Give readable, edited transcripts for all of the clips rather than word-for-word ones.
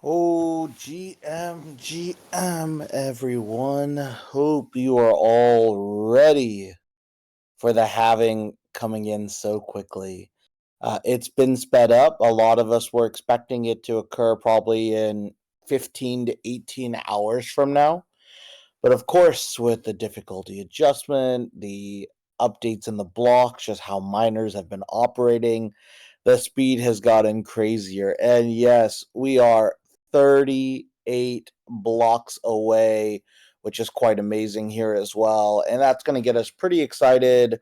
Oh, GM, everyone. Hope you are all ready for the halving coming in so quickly. It's been sped up. A lot of us were expecting it to occur probably in 15 to 18 hours from now. But of course, with the difficulty adjustment, the updates in the blocks, just how miners have been operating, the speed has gotten crazier. And yes, we are 38 blocks away, which is quite amazing here as well. And that's going to get us pretty excited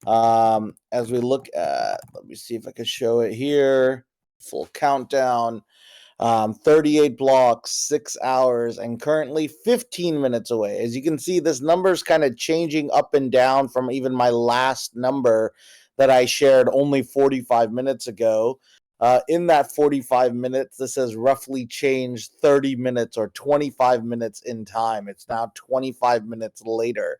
as we look at, let me see if I can show it here. Full countdown. 38 blocks, 6 hours, and currently 15 minutes away. As you can see, this number is kind of changing up and down from even my last number that I shared only 45 minutes ago. In that 45 minutes, this has roughly changed 30 minutes or 25 minutes in time. It's now 25 minutes later.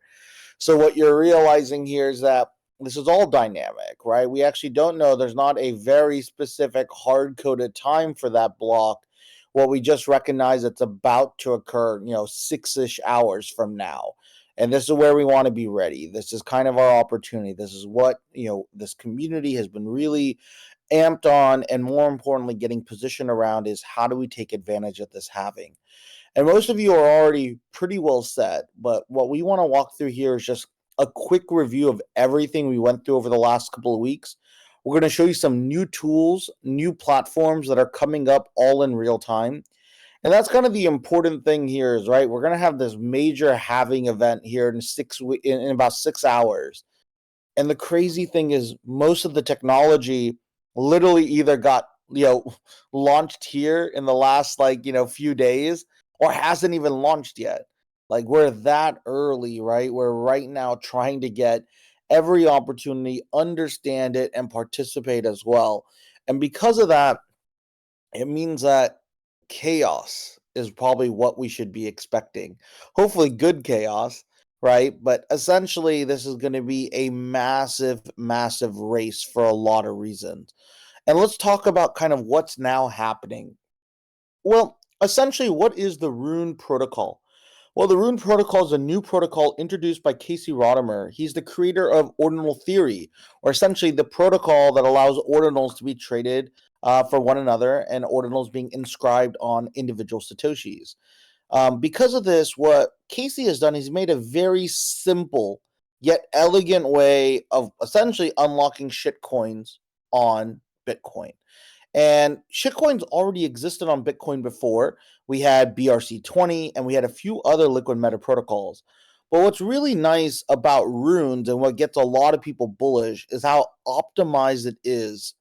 So what you're realizing here is that this is all dynamic, right? We actually don't know. There's not a very specific hard coded time for that block. What we just recognize it's about to occur, 6-ish hours from now. And this is where we want to be ready. This is kind of our opportunity. This is what, this community has been really amped on, and more importantly, getting positioned around is how do we take advantage of this halving? And most of you are already pretty well set, but what we want to walk through here is just a quick review of everything we went through over the last couple of weeks. We're going to show you some new tools, new platforms that are coming up all in real time. And that's kind of the important thing here is, right, we're going to have this major halving event here in about 6 hours. And the crazy thing is most of the technology literally either got, launched here in the last few days or hasn't even launched yet. Like we're that early, right? We're right now trying to get every opportunity, understand it, and participate as well. And because of that, it means that chaos is probably what we should be expecting. Hopefully, good chaos, right? But essentially, this is going to be a massive, massive race for a lot of reasons. And let's talk about kind of what's now happening. Well, essentially, what is the Rune protocol? Well, the Rune protocol is a new protocol introduced by Casey Rodimer. He's the creator of ordinal theory, or essentially the protocol that allows ordinals to be traded for one another and ordinals being inscribed on individual Satoshis. Because of this, what Casey has done, he's made a very simple yet elegant way of essentially unlocking shitcoins on Bitcoin. And shitcoins already existed on Bitcoin before. We had BRC20 and we had a few other liquid meta protocols. But what's really nice about Runes and what gets a lot of people bullish is how optimized it is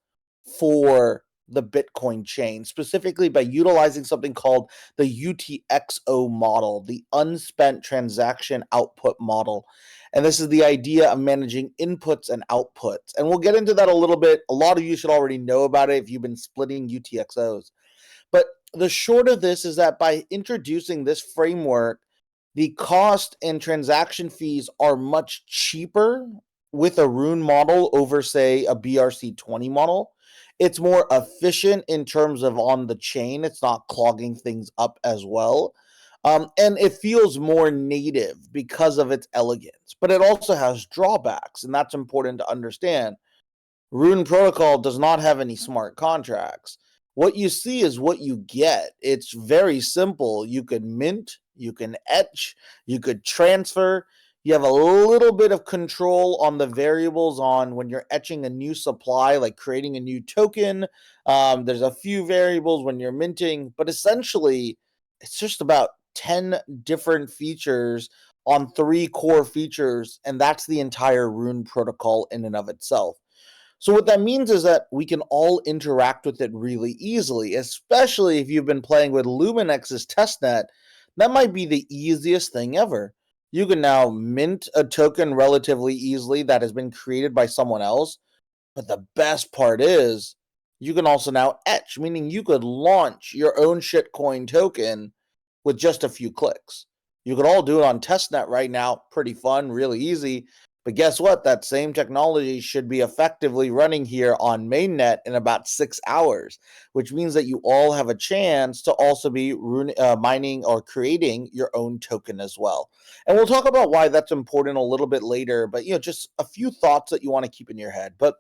for the Bitcoin chain, specifically by utilizing something called the UTXO model, the unspent transaction output model. And this is the idea of managing inputs and outputs. And we'll get into that a little bit. A lot of you should already know about it if you've been splitting UTXOs. But the short of this is that by introducing this framework, the cost and transaction fees are much cheaper with a Rune model over, say, a BRC20 model. It's more efficient in terms of on the chain. It's not clogging things up as well. And it feels more native because of its elegance, but it also has drawbacks, and that's important to understand. Rune Protocol does not have any smart contracts. What you see is what you get. It's very simple. You could mint, you can etch, you could transfer. You have a little bit of control on the variables on when you're etching a new supply, like creating a new token. There's a few variables when you're minting, but essentially, it's just about 10 different features on 3 core features, and that's the entire Rune protocol in and of itself. So what that means is that we can all interact with it really easily, especially if you've been playing with Luminex's testnet. That might be the easiest thing ever. You can now mint a token relatively easily that has been created by someone else. But the best part is you can also now etch, meaning you could launch your own shitcoin token with just a few clicks. You could all do it on testnet right now. Pretty fun, really easy. But guess what? That same technology should be effectively running here on mainnet in about 6 hours, which means that you all have a chance to also be mining or creating your own token as well. And we'll talk about why that's important a little bit later, but just a few thoughts that you want to keep in your head. But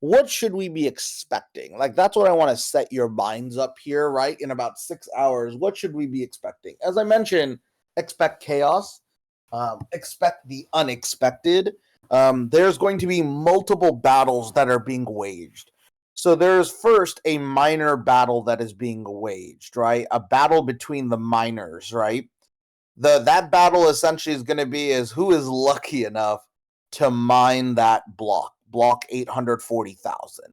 what should we be expecting? Like, that's what I want to set your minds up here, right? In about 6 hours, what should we be expecting? As I mentioned, expect chaos, expect the unexpected. There's going to be multiple battles that are being waged. So there's first a minor battle that is being waged, right? A battle between the miners, right? That battle essentially is going to be is who is lucky enough to mine that block 840,000.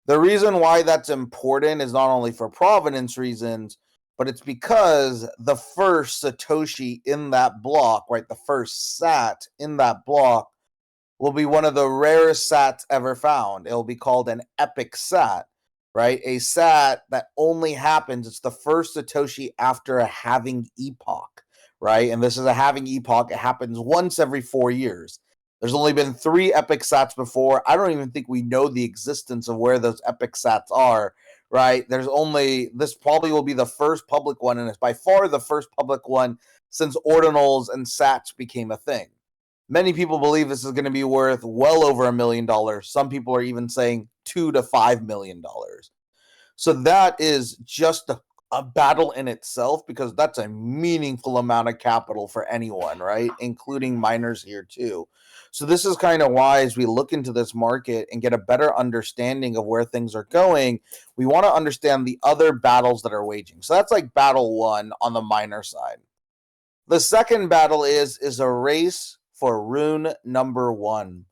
The reason why that's important is not only for provenance reasons, but it's because the first Satoshi in that block, right, the first sat in that block will be one of the rarest sats ever found. It'll be called an epic sat, right? A sat that only happens, it's the first Satoshi after a halving epoch, right? And this is a halving epoch. It happens once every 4 years. There's only been 3 epic sats before. I don't even think we know the existence of where those epic sats are, right? This probably will be the first public one, and it's by far the first public one since ordinals and sats became a thing. Many people believe this is going to be worth well over $1 million. Some people are even saying $2 to $5 million. So that is just a battle in itself, because that's a meaningful amount of capital for anyone, right? Including miners here too. So this is kind of why, as we look into this market and get a better understanding of where things are going, we want to understand the other battles that are waging. So that's like battle one on the miner side. The second battle is a race for rune number 1.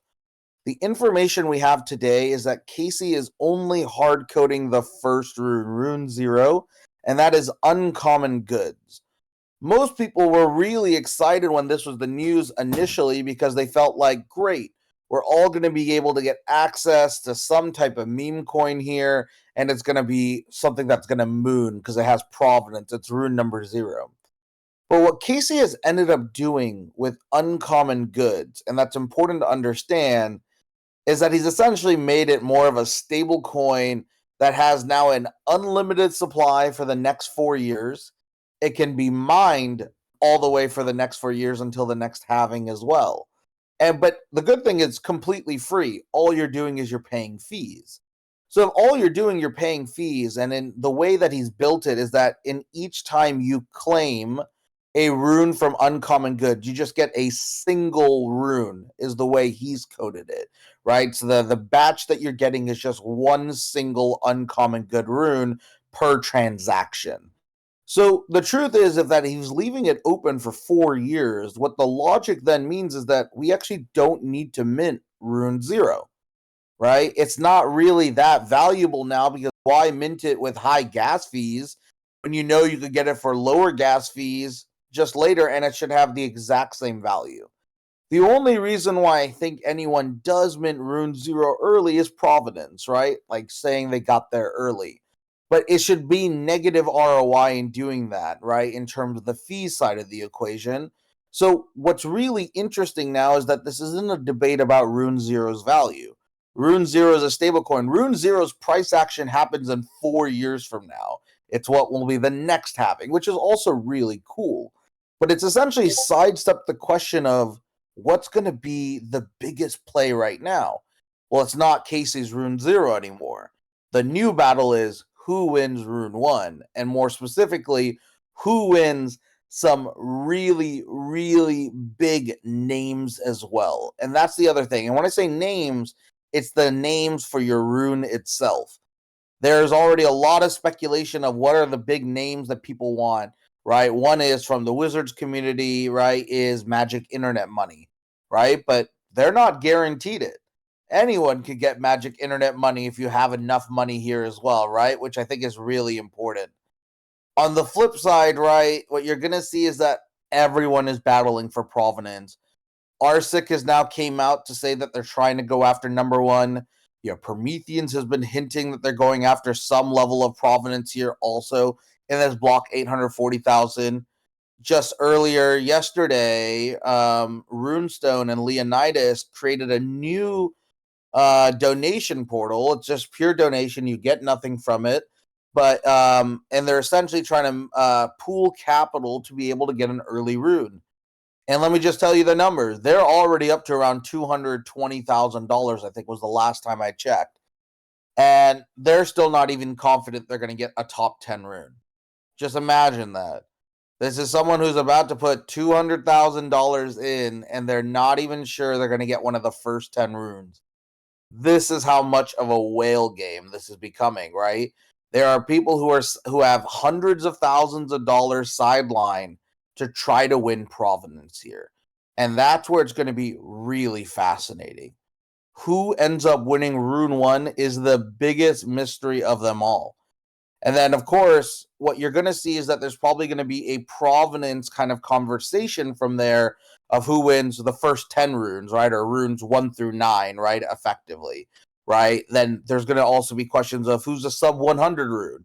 The information we have today is that Casey is only hard coding the first rune, rune 0, and that is uncommon goods. Most people were really excited when this was the news initially, because they felt like, great, we're all going to be able to get access to some type of meme coin here, and it's going to be something that's going to moon because it has provenance. It's rune number 0. But what Casey has ended up doing with uncommon goods, and that's important to understand, is that he's essentially made it more of a stable coin that has now an unlimited supply for the next 4 years. It can be mined all the way for the next 4 years until the next halving as well. But the good thing is completely free. All you're doing is you're paying fees. So if all you're doing, you're paying fees, and in the way that he's built it is that in each time you claim a rune from uncommon good, you just get a single rune, is the way he's coded it, right? So the batch that you're getting is just one single uncommon good rune per transaction. So the truth is, if that he's leaving it open for 4 years, what the logic then means is that we actually don't need to mint rune 0, right? It's not really that valuable now, because why mint it with high gas fees when you know you could get it for lower gas fees just later, and it should have the exact same value. The only reason why I think anyone does mint rune 0 early is provenance, right? Like saying they got there early. But it should be negative ROI in doing that, right? In terms of the fee side of the equation. So what's really interesting now is that this isn't a debate about rune 0's value. Rune 0 is a stablecoin. Rune 0's price action happens in 4 years from now. It's what will be the next halving, which is also really cool. But it's essentially sidestepped the question of what's going to be the biggest play right now. Well, it's not Casey's rune 0 anymore. The new battle is who wins rune 1, and more specifically, who wins some really, really big names as well. And that's the other thing. And when I say names, it's the names for your rune itself. There's already a lot of speculation of what are the big names that people want, right? One is from the Wizards community, right, is Magic Internet Money, right? But they're not guaranteed it. Anyone could get Magic Internet Money if you have enough money here as well, right? Which I think is really important. On the flip side, right, what you're going to see is that everyone is battling for provenance. Arsic has now came out to say that they're trying to go after number 1. Prometheans has been hinting that they're going after some level of provenance here also in this block 840,000. just earlier yesterday, Runestone and Leonidas created a new donation portal. It's just pure donation. You get nothing from it. But and they're essentially trying to pool capital to be able to get an early rune. And let me just tell you the numbers. They're already up to around $220,000, I think was the last time I checked. And they're still not even confident they're going to get a top 10 rune. Just imagine that. This is someone who's about to put $200,000 in, and they're not even sure they're going to get one of the first 10 runes. This is how much of a whale game this is becoming, right? There are people who have hundreds of thousands of dollars sidelined to try to win provenance here. And that's where it's going to be really fascinating. Who ends up winning Rune 1 is the biggest mystery of them all. And then, of course, what you're going to see is that there's probably going to be a provenance kind of conversation from there of who wins the first 10 runes, right? Or runes 1 through 9, right? Effectively, right? Then there's going to also be questions of who's a sub 100 rune.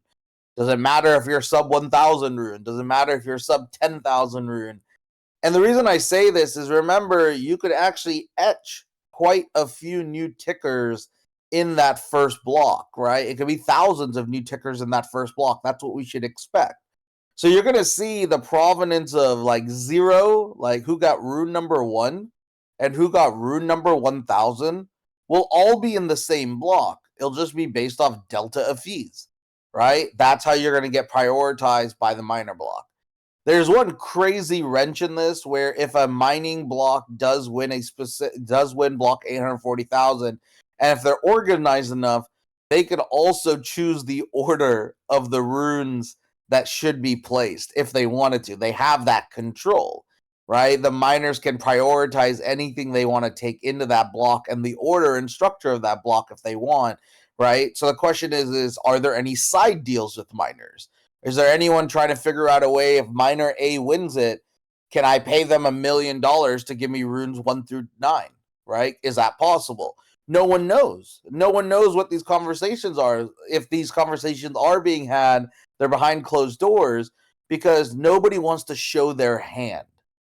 Does it matter if you're sub 1,000 rune? Does it matter if you're sub 10,000 rune? And the reason I say this is, remember, you could actually etch quite a few new tickers in that first block, right? It could be thousands of new tickers in that first block. That's what we should expect. So you're going to see the provenance of like 0, like who got rune number 1 and who got rune number 1,000 will all be in the same block. It'll just be based off delta of fees, right? That's how you're going to get prioritized by the miner block. There's one crazy wrench in this where if a mining block does win block 840,000, and if they're organized enough, they could also choose the order of the runes that should be placed if they wanted to. They have that control, right? The miners can prioritize anything they want to take into that block and the order and structure of that block if they want, right? So the question is are there any side deals with miners? Is there anyone trying to figure out a way, if miner A wins it, can I pay them $1 million to give me runes 1 through 9, right? Is that possible? No one knows. No one knows what these conversations are. If these conversations are being had, they're behind closed doors because nobody wants to show their hand,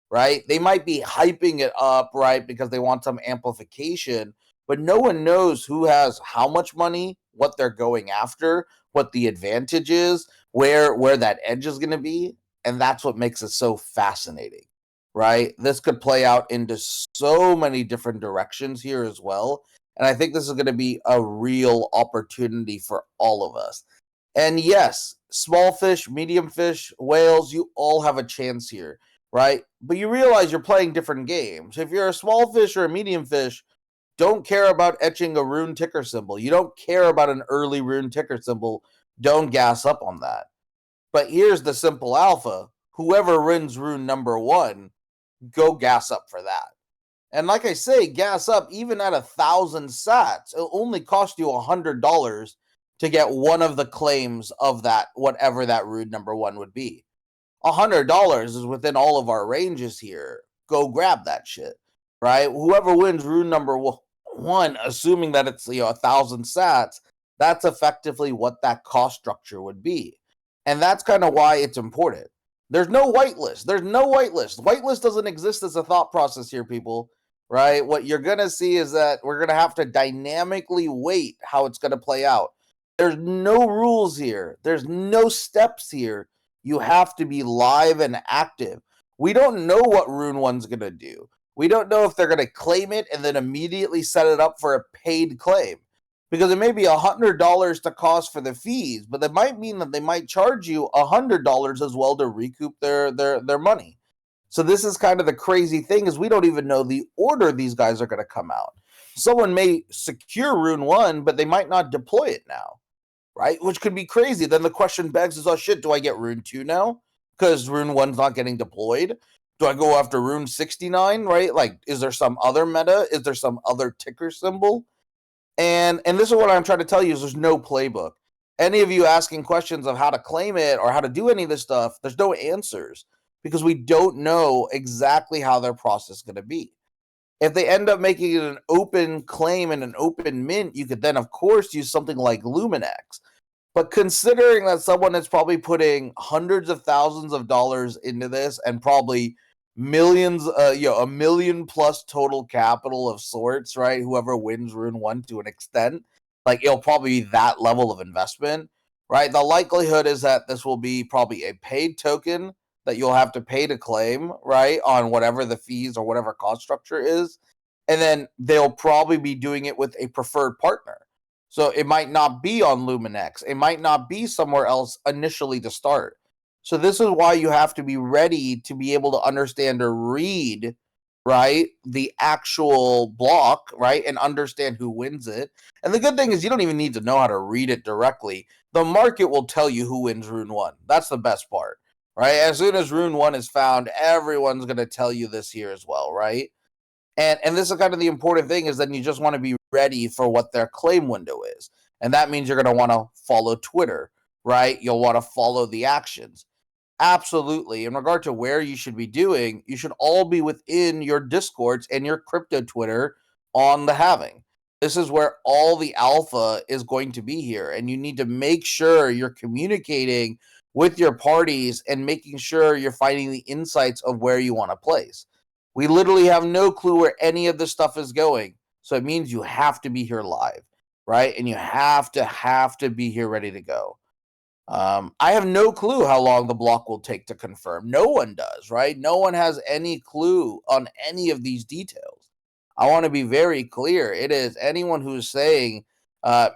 right? They might be hyping it up, right, because they want some amplification, but no one knows who has how much money, what they're going after, what the advantage is, where that edge is going to be, and that's what makes it so fascinating, right? This could play out into so many different directions here as well, and I think this is going to be a real opportunity for all of us. And yes, small fish, medium fish, whales, you all have a chance here, right? But you realize you're playing different games. If you're a small fish or a medium fish, don't care about etching a rune ticker symbol. You don't care about an early rune ticker symbol. Don't gas up on that. But here's the simple alpha. Whoever wins rune number 1, go gas up for that. And like I say, gas up even at 1,000 sats. It'll only cost you $100 to get one of the claims of that, whatever that rune number 1 would be. $100 is within all of our ranges here. Go grab that shit, right? Whoever wins rune number 1, assuming that it's 1,000 sats, that's effectively what that cost structure would be. And that's kind of why it's important. There's no whitelist. There's no whitelist. Whitelist doesn't exist as a thought process here, people, right? What you're going to see is that we're going to have to dynamically wait how it's going to play out. There's no rules here. There's no steps here. You have to be live and active. We don't know what Rune 1's going to do. We don't know if they're going to claim it and then immediately set it up for a paid claim. Because it may be $100 to cost for the fees, but that might mean that they might charge you $100 as well to recoup their money. So this is kind of the crazy thing, is we don't even know the order these guys are going to come out. Someone may secure Rune 1, but they might not deploy it now, right? Which could be crazy. Then the question begs is, oh shit, do I get Rune 2 now? Because Rune 1's not getting deployed. Do I go after Rune 69, right? Like, is there some other meta? Is there some other ticker symbol? And this is what I'm trying to tell you, is there's no playbook. Any of you asking questions of how to claim it or how to do any of this stuff, there's no answers because we don't know exactly how their process is going to be. If they end up making it an open claim and an open mint, you could then, of course, use something like Luminex. But considering that someone is probably putting hundreds of thousands of dollars into this and probably millions, a million plus total capital of sorts, right? Whoever wins Rune 1 to an extent, like it'll probably be that level of investment, right? The likelihood is that this will be probably a paid token that you'll have to pay to claim, right? On whatever the fees or whatever cost structure is. And then they'll probably be doing it with a preferred partner. So it might not be on Luminex. It might not be somewhere else initially to start. So this is why you have to be ready to be able to understand or read, right, the actual block, right, and understand who wins it. And the good thing is you don't even need to know how to read it directly. The market will tell you who wins Rune 1. That's the best part, right? As soon as Rune 1 is found, everyone's going to tell you this here as well, right? And this is kind of the important thing is that you just want to be ready for what their claim window is. And that means you're going to want to follow Twitter, right? You'll want to follow the actions. Absolutely. In regard to where you should be doing, you should all be within your Discords and your crypto Twitter on the halving. This is where all the alpha is going to be here. And you need to make sure you're communicating with your parties and making sure you're finding the insights of where you want to place. We literally have no clue where any of this stuff is going. So it means you have to be here live, right? And you have to be here ready to go. I have no clue how long the block will take to confirm. No one does, right? No one has any clue on any of these details. I want to be very clear. It is anyone who's saying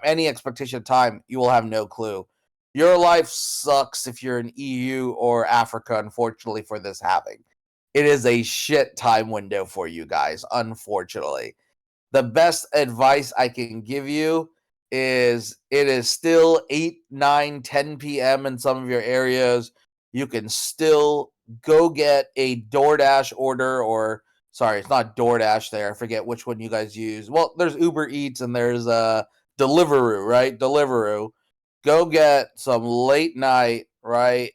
any expectation of time, you will have no clue. Your life sucks if you're in EU or Africa, unfortunately, for this halving. It is a shit time window for you guys, unfortunately. The best advice I can give you is it is still 8, 9, 10 p.m. in some of your areas. You can still go get a DoorDash order, or sorry, it's not DoorDash there. I forget which one you guys use. Well, there's Uber Eats and there's Deliveroo, right? Deliveroo. Go get some late night, right?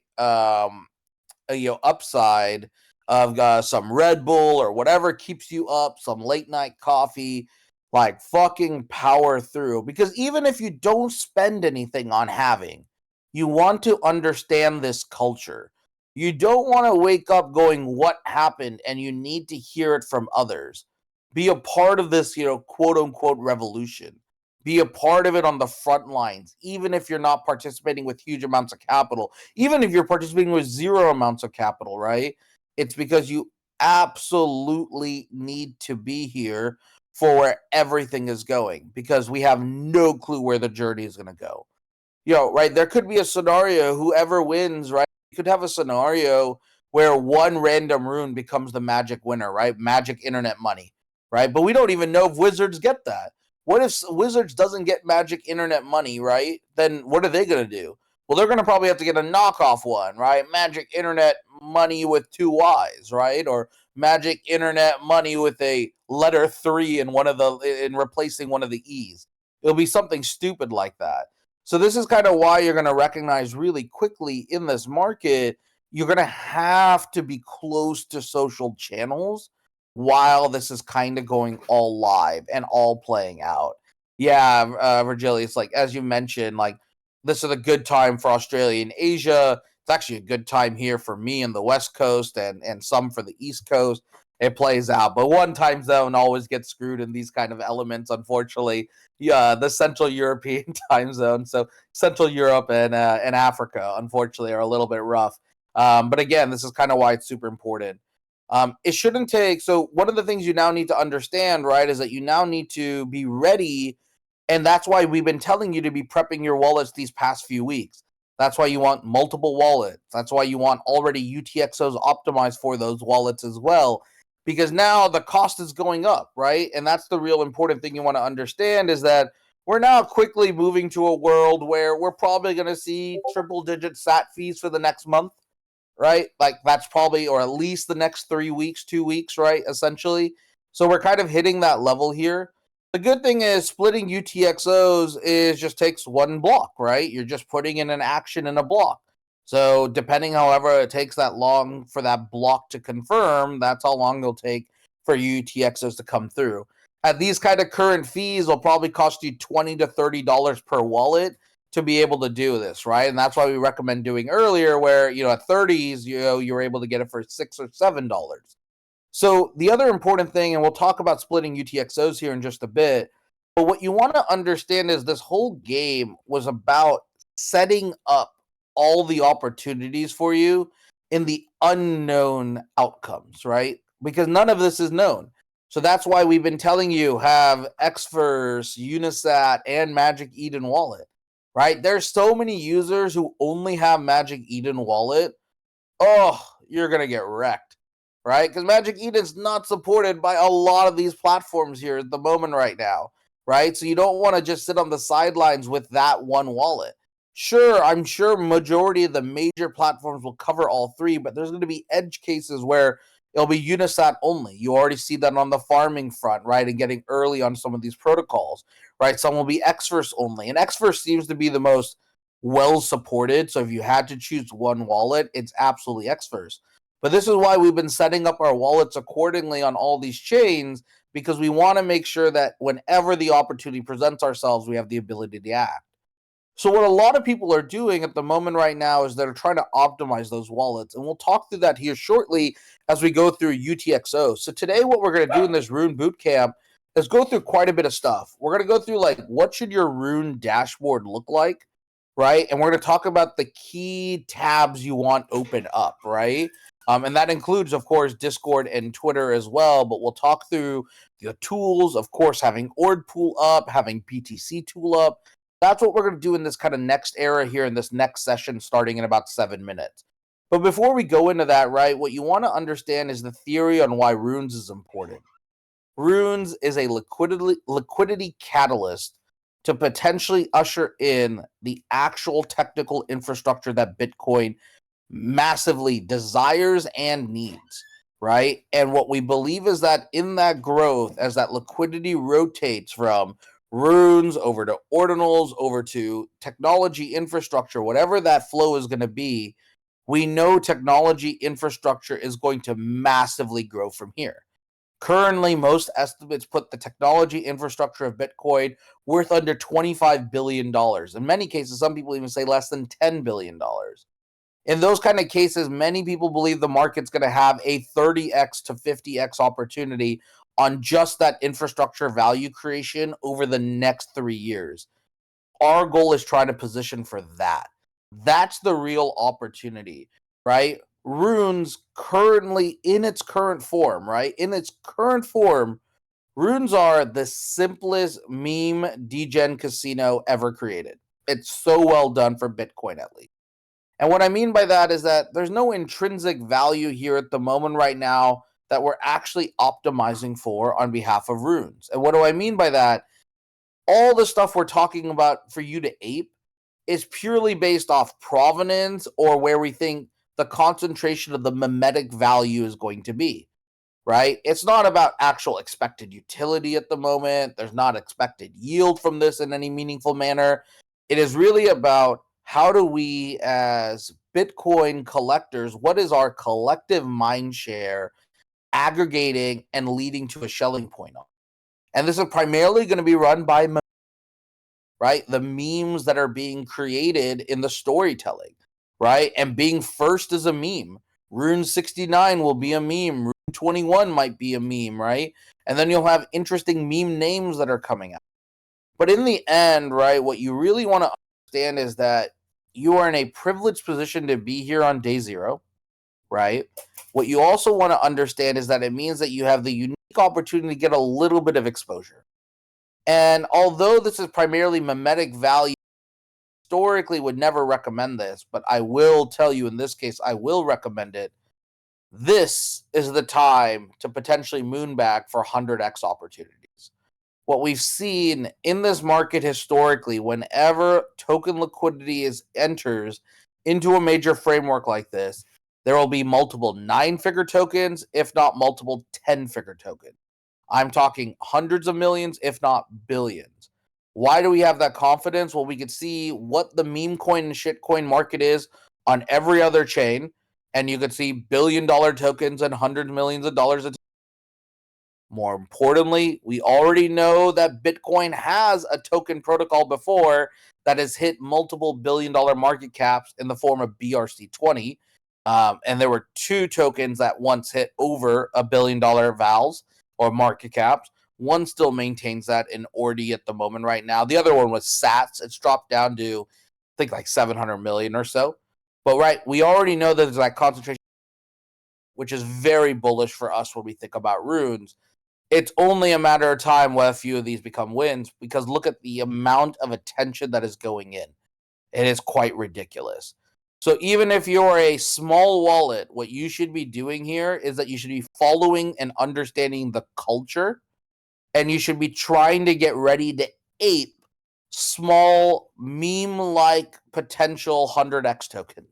Upside of some Red Bull or whatever keeps you up, some late night coffee, like fucking power through. Because even if you don't spend anything on having, you want to understand this culture. You don't want to wake up going, what happened? And you need to hear it from others. Be a part of this, quote unquote revolution. Be a part of it on the front lines, even if you're not participating with huge amounts of capital, even if you're participating with zero amounts of capital, right? It's because you absolutely need to be here for where everything is going, because we have no clue where the journey is going to go. Right? There could be a scenario, whoever wins, right? You could have a scenario where one random rune becomes the magic winner, right? Magic internet money, right? But we don't even know if Wizards get that. What if Wizards doesn't get magic internet money, right? Then what are they going to do? Well, they're going to probably have to get a knockoff one, right? Magic internet money with 2 Y's, right? Or magic internet money with a letter 3 in replacing one of the E's. It'll be something stupid like that. So this is kind of why you're going to recognize really quickly in this market, you're going to have to be close to social channels while this is kind of going all live and all playing out. Yeah, Virgil, it's like, as you mentioned, like this is a good time for Australia and Asia. It's actually a good time here for me in the West Coast and some for the East Coast. It plays out, but one time zone always gets screwed in these kind of elements, unfortunately. Yeah, the Central European time zone. So Central Europe and Africa, unfortunately, are a little bit rough. But again, this is kind of why it's super important. It shouldn't take. So one of the things you now need to understand, right, is that you now need to be ready, and that's why we've been telling you to be prepping your wallets these past few weeks. That's why you want multiple wallets. That's why you want already UTXOs optimized for those wallets as well, because now the cost is going up, right? And that's the real important thing you want to understand, is that we're now quickly moving to a world where we're probably going to see triple-digit SAT fees for the next month, right? Like that's probably, or at least the next 3 weeks, 2 weeks, right? Essentially. So we're kind of hitting that level here. The good thing is splitting UTXOs just takes one block, right? You're just putting in an action in a block. So depending, however, it takes that long for that block to confirm, that's how long it'll take for UTXOs to come through. At these kind of current fees, will probably cost you $20 to $30 per wallet. to be able to do this, right? And that's why we recommend doing earlier where, at 30s, you're able to get it for $6 or $7. So the other important thing, and we'll talk about splitting UTXOs here in just a bit, but what you want to understand is this whole game was about setting up all the opportunities for you in the unknown outcomes, right? Because none of this is known. So that's why we've been telling you have Xverse, Unisat, and Magic Eden Wallet, right? There's so many users who only have Magic Eden Wallet. Oh, you're going to get wrecked, right? Because Magic Eden's not supported by a lot of these platforms here at the moment right now, right? So you don't want to just sit on the sidelines with that one wallet. Sure, I'm sure majority of the major platforms will cover all three, but there's going to be edge cases where it'll be Unisat only. You already see that on the farming front, right? And getting early on some of these protocols, right? Some will be Xverse only. And Xverse seems to be the most well supported. So if you had to choose one wallet, it's absolutely Xverse. But this is why we've been setting up our wallets accordingly on all these chains, because we want to make sure that whenever the opportunity presents ourselves, we have the ability to act. So what a lot of people are doing at the moment right now is they're trying to optimize those wallets. And we'll talk through that here shortly as we go through UTXO. So today what we're going to do in this Rune Bootcamp is go through quite a bit of stuff. We're going to go through what should your Rune dashboard look like, right? And we're going to talk about the key tabs you want open up, right? And that includes, of course, Discord and Twitter as well. But we'll talk through the tools, of course, having Ord Pool up, having BTC Tool up. That's what we're going to do in this kind of next era here in this next session starting in about 7 minutes. But before we go into that, right, what you want to understand is the theory on why Runes is important. Runes is a liquidity catalyst to potentially usher in the actual technical infrastructure that Bitcoin massively desires and needs, right? And what we believe is that in that growth, as that liquidity rotates from runes over to ordinals, over to technology infrastructure, whatever that flow is going to be, we know technology infrastructure is going to massively grow from here. Currently, most estimates put the technology infrastructure of Bitcoin worth under $25 billion. In many cases, some people even say less than $10 billion. In those kind of cases, many people believe the market's going to have a 30x to 50x opportunity on just that infrastructure value creation over the next 3 years. Our goal is trying to position for that. That's the real opportunity, right? Runes currently in its current form, right? In its current form, Runes are the simplest meme degen casino ever created. It's so well done for Bitcoin, at least. And what I mean by that is that there's no intrinsic value here at the moment right now that we're actually optimizing for on behalf of Runes. And what do I mean by that? All the stuff we're talking about for you to ape is purely based off provenance or where we think the concentration of the mimetic value is going to be, right? It's not about actual expected utility at the moment. There's not expected yield from this in any meaningful manner. It is really about how do we as Bitcoin collectors, what is our collective mind share aggregating and leading to a Schelling point on? And this is primarily going to be run by, right, the memes that are being created in the storytelling, right? And being first is a meme. Rune 69 will be a meme. Rune 21 might be a meme, right? And then you'll have interesting meme names that are coming out. But in the end, right, what you really want to understand is that you are in a privileged position to be here on day zero, right? What you also want to understand is that it means that you have the unique opportunity to get a little bit of exposure. And although this is primarily mimetic value, historically would never recommend this, but I will tell you in this case, I will recommend it. This is the time to potentially moonback for 100x opportunities. What we've seen in this market historically, whenever token liquidity enters into a major framework like this, there will be multiple 9-figure tokens, if not multiple 10-figure tokens. I'm talking hundreds of millions, if not billions. Why do we have that confidence? Well, we could see what the meme coin and shitcoin market is on every other chain, and you could see billion-dollar tokens and hundreds of millions of dollars. More importantly, we already know that Bitcoin has a token protocol before that has hit multiple billion-dollar market caps in the form of BRC20. And there were two tokens that once hit over $1 billion vals or market caps. One still maintains that in Ordi at the moment right now. The other one was Sats. It's dropped down to, I think, like 700 million or so. But we already know that there's that concentration, which is very bullish for us when we think about runes. It's only a matter of time when a few of these become wins, because look at the amount of attention that is going in. It is quite ridiculous. So even if you're a small wallet, what you should be doing here is that you should be following and understanding the culture, and you should be trying to get ready to ape small meme-like potential 100x token,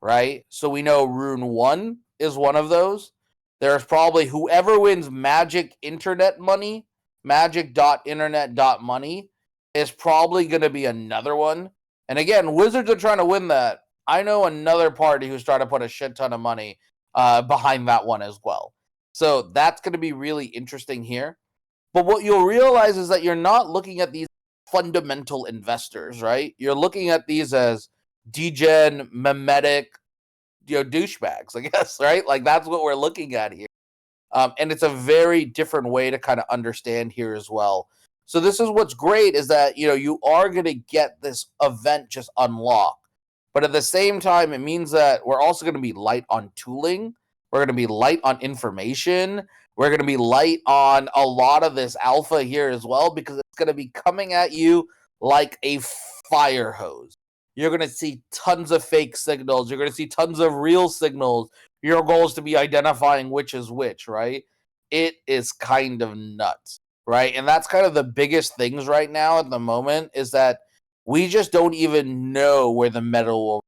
right? So we know Rune 1 is one of those. There's probably whoever wins Magic Internet Money, magic.internet.money, is probably going to be another one. And again, Wizards are trying to win that. I know another party who's trying to put a shit ton of money behind that one as well. So that's going to be really interesting here. But what you'll realize is that you're not looking at these fundamental investors, right? You're looking at these as degen, memetic, douchebags, I guess, right? Like that's what we're looking at here. And it's a very different way to kind of understand here as well. So this is what's great, is that, you are going to get this event just unlocked. But at the same time, it means that we're also going to be light on tooling. We're going to be light on information. We're going to be light on a lot of this alpha here as well, because it's going to be coming at you like a fire hose. You're going to see tons of fake signals. You're going to see tons of real signals. Your goal is to be identifying which is which, right? It is kind of nuts, right? And that's kind of the biggest things right now at the moment, is that we just don't even know where the meta will.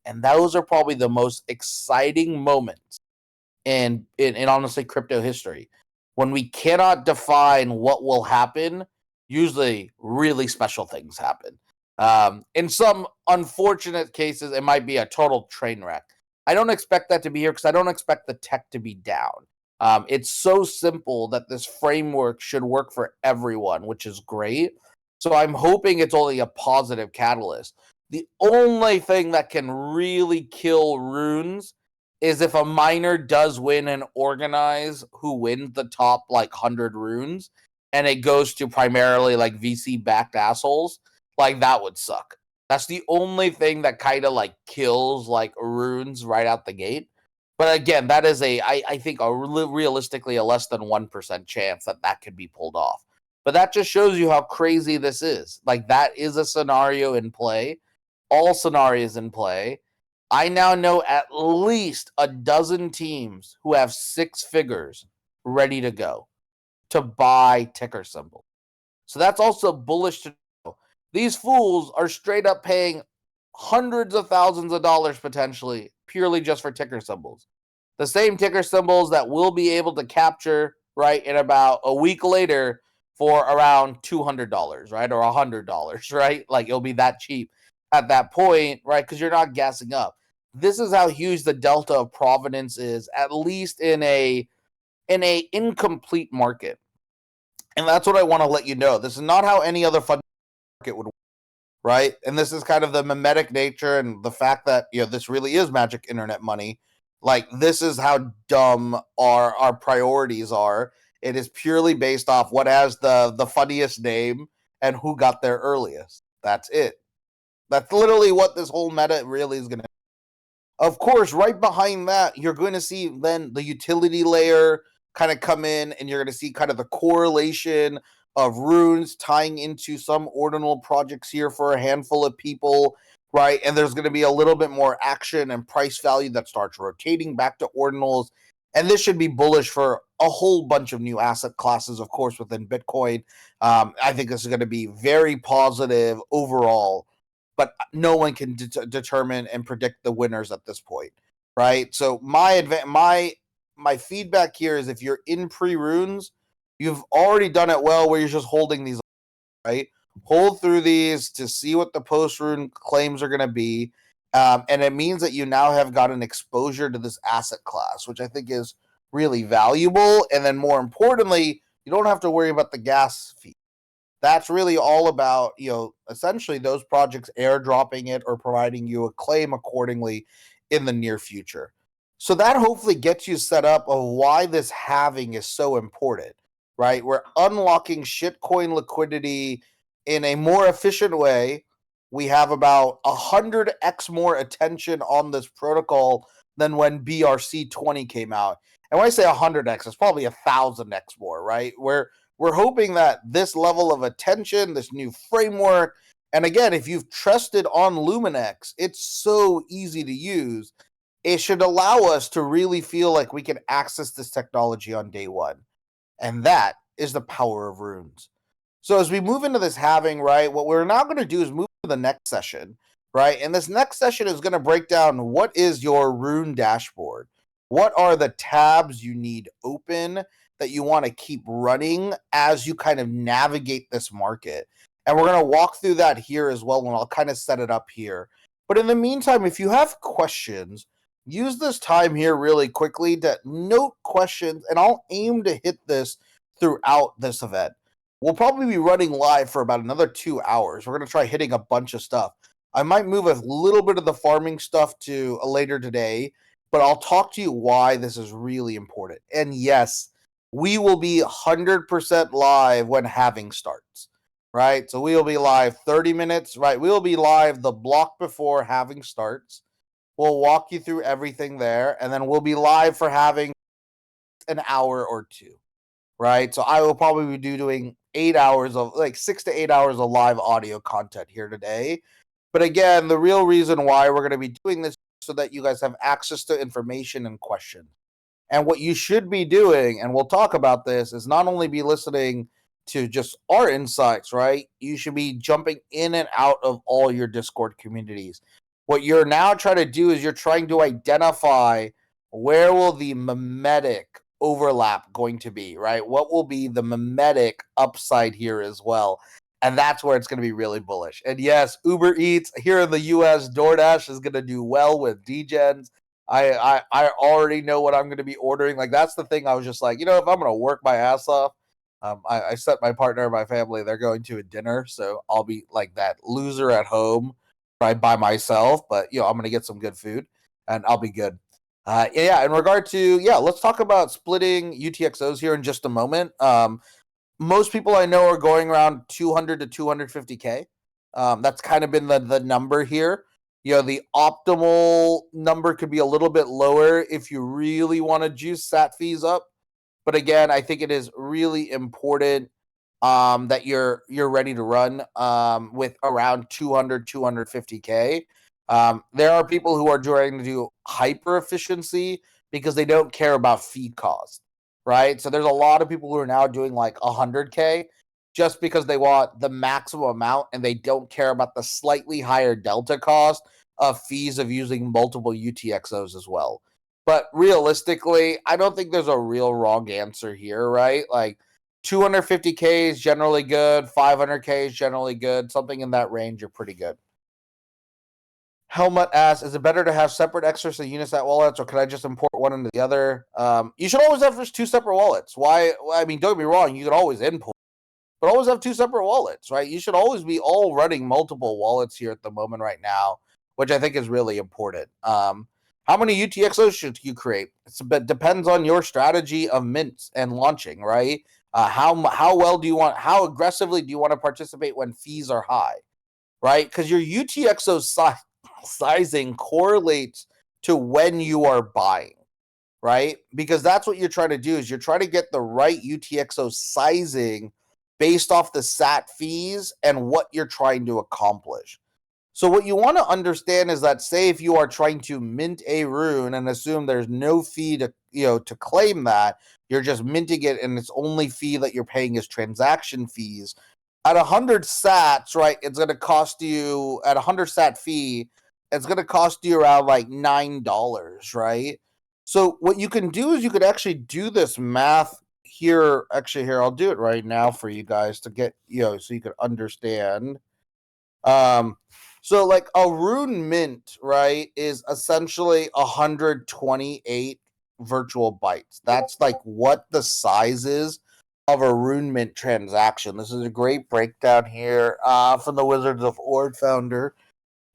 And those are probably the most exciting moments in honestly crypto history. When we cannot define what will happen, usually really special things happen. In some unfortunate cases, it might be a total train wreck. I don't expect that to be here, because I don't expect the tech to be down. It's so simple that this framework should work for everyone, which is great. So I'm hoping it's only a positive catalyst. The only thing that can really kill runes is if a miner does win and organize who wins the top 100 runes, and it goes to primarily VC backed assholes. That would suck. That's the only thing that kind of kills runes right out the gate. But again, that is I think realistically a less than 1% chance that could be pulled off. But that just shows you how crazy this is. That is a scenario in play. All scenarios in play. I now know at least a dozen teams who have 6 figures ready to go to buy ticker symbol. So that's also bullish to know. These fools are straight up paying hundreds of thousands of dollars potentially purely just for ticker symbols. The same ticker symbols that we'll be able to capture, right, in about a week later for around $200, right, or $100, right? It'll be that cheap at that point, right? Because you're not gassing up. This is how huge the delta of provenance is, at least in a incomplete market. And that's what I want to let you know. This is not how any other fund market would work, right? And this is kind of the mimetic nature and the fact that, this really is magic internet money. This is how dumb our priorities are. It is purely based off what has the funniest name and who got there earliest. That's it. That's literally what this whole meta really is going to. Of course, right behind that, you're going to see then the utility layer kind of come in, and you're going to see kind of the correlation of runes tying into some ordinal projects here for a handful of people, right? And there's going to be a little bit more action and price value that starts rotating back to ordinals. And this should be bullish for a whole bunch of new asset classes, of course, within Bitcoin. I think this is going to be very positive overall, but no one can determine and predict the winners at this point, right? So my feedback here is, if you're in pre-runes, you've already done it well where you're just holding these, right? Hold through these to see what the post-rune claims are going to be. And it means that you now have got an exposure to this asset class, which I think is really valuable. And then more importantly, you don't have to worry about the gas fee. That's really all about, essentially those projects airdropping it or providing you a claim accordingly in the near future. So that hopefully gets you set up of why this halving is so important, right? We're unlocking shitcoin liquidity in a more efficient way. We have about 100x more attention on this protocol than when BRC20 came out. And when I say 100x, it's probably 1,000x more, right? We're hoping that this level of attention, this new framework, and again, if you've trusted on Luminex, it's so easy to use. It should allow us to really feel like we can access this technology on day one. And that is the power of runes. So as we move into this halving, right, what we're now going to do is move to the next session, right? And this next session is going to break down what is your rune dashboard. What are the tabs you need open that you want to keep running as you kind of navigate this market? And we're going to walk through that here as well, and I'll kind of set it up here. But in the meantime, if you have questions, use this time here really quickly to note questions, and I'll aim to hit this throughout this event. We'll probably be running live for about another 2 hours. We're going to try hitting a bunch of stuff. I might move a little bit of the farming stuff to later today, but I'll talk to you why this is really important. And yes, we will be 100% live when halving starts, right? So we will be live 30 minutes, right? We will be live the block before halving starts. We'll walk you through everything there, and then we'll be live for having an hour or two, right? So I will probably be doing 8 hours of 6 to 8 hours of live audio content here today. But again, the real reason why we're going to be doing this is so that you guys have access to information and questions. And what you should be doing, and we'll talk about this, is not only be listening to just our insights, right? You should be jumping in and out of all your Discord communities. What you're now trying to do is you're trying to identify where will the mimetic overlap going to be, right? What will be the mimetic upside here as well? And that's where it's going to be really bullish. And yes, Uber Eats here in the US, DoorDash is going to do well with degens. I already know what I'm going to be ordering. Like, that's the thing. I was just like, if I'm going to work my ass off, I set my partner and my family, they're going to a dinner. So I'll be like that loser at home right by myself. But, I'm going to get some good food and I'll be good. In regard to, let's talk about splitting UTXOs here in just a moment. Most people I know are going around 200 to 250K. That's kind of been the number here. The optimal number could be a little bit lower if you really want to juice SAT fees up. But again, I think it is really important that you're ready to run with around 200, 250K. There are people who are trying to do hyper efficiency because they don't care about fee cost, right? So there's a lot of people who are now doing like 100K just because they want the maximum amount and they don't care about the slightly higher delta cost of fees of using multiple UTXOs as well. But realistically, I don't think there's a real wrong answer here, right? Like 250K is generally good, 500K is generally good, something in that range, you're pretty good. Helmut asks, is it better to have separate Exodus and Unisat wallets, or can I just import one into the other? You should always have just two separate wallets. Why? I mean, don't get me wrong, you could always import, but always have two separate wallets, right? You should always be all running multiple wallets here at the moment right now, which I think is really important. How many UTXOs should you create? It depends on your strategy of mints and launching, right? How aggressively do you want to participate when fees are high, right? Because your UTXO sizing correlates to when you are buying, right? Because that's what you're trying to do is you're trying to get the right UTXO sizing based off the SAT fees and what you're trying to accomplish. So what you want to understand is that, say if you are trying to mint a rune and assume there's no fee to claim that, you're just minting it and its only fee that you're paying is transaction fees. At 100 sats, right, it's going to cost you, at 100 sat fee, it's going to cost you around like $9, right? So what you can do is you could actually do this math here. Actually, here, I'll do it right now for you guys to get, so you could understand. So like a rune mint, right, is essentially 128 virtual bytes. That's like what the size is of a Rune Mint transaction. This is a great breakdown here from the Wizards of Ord founder.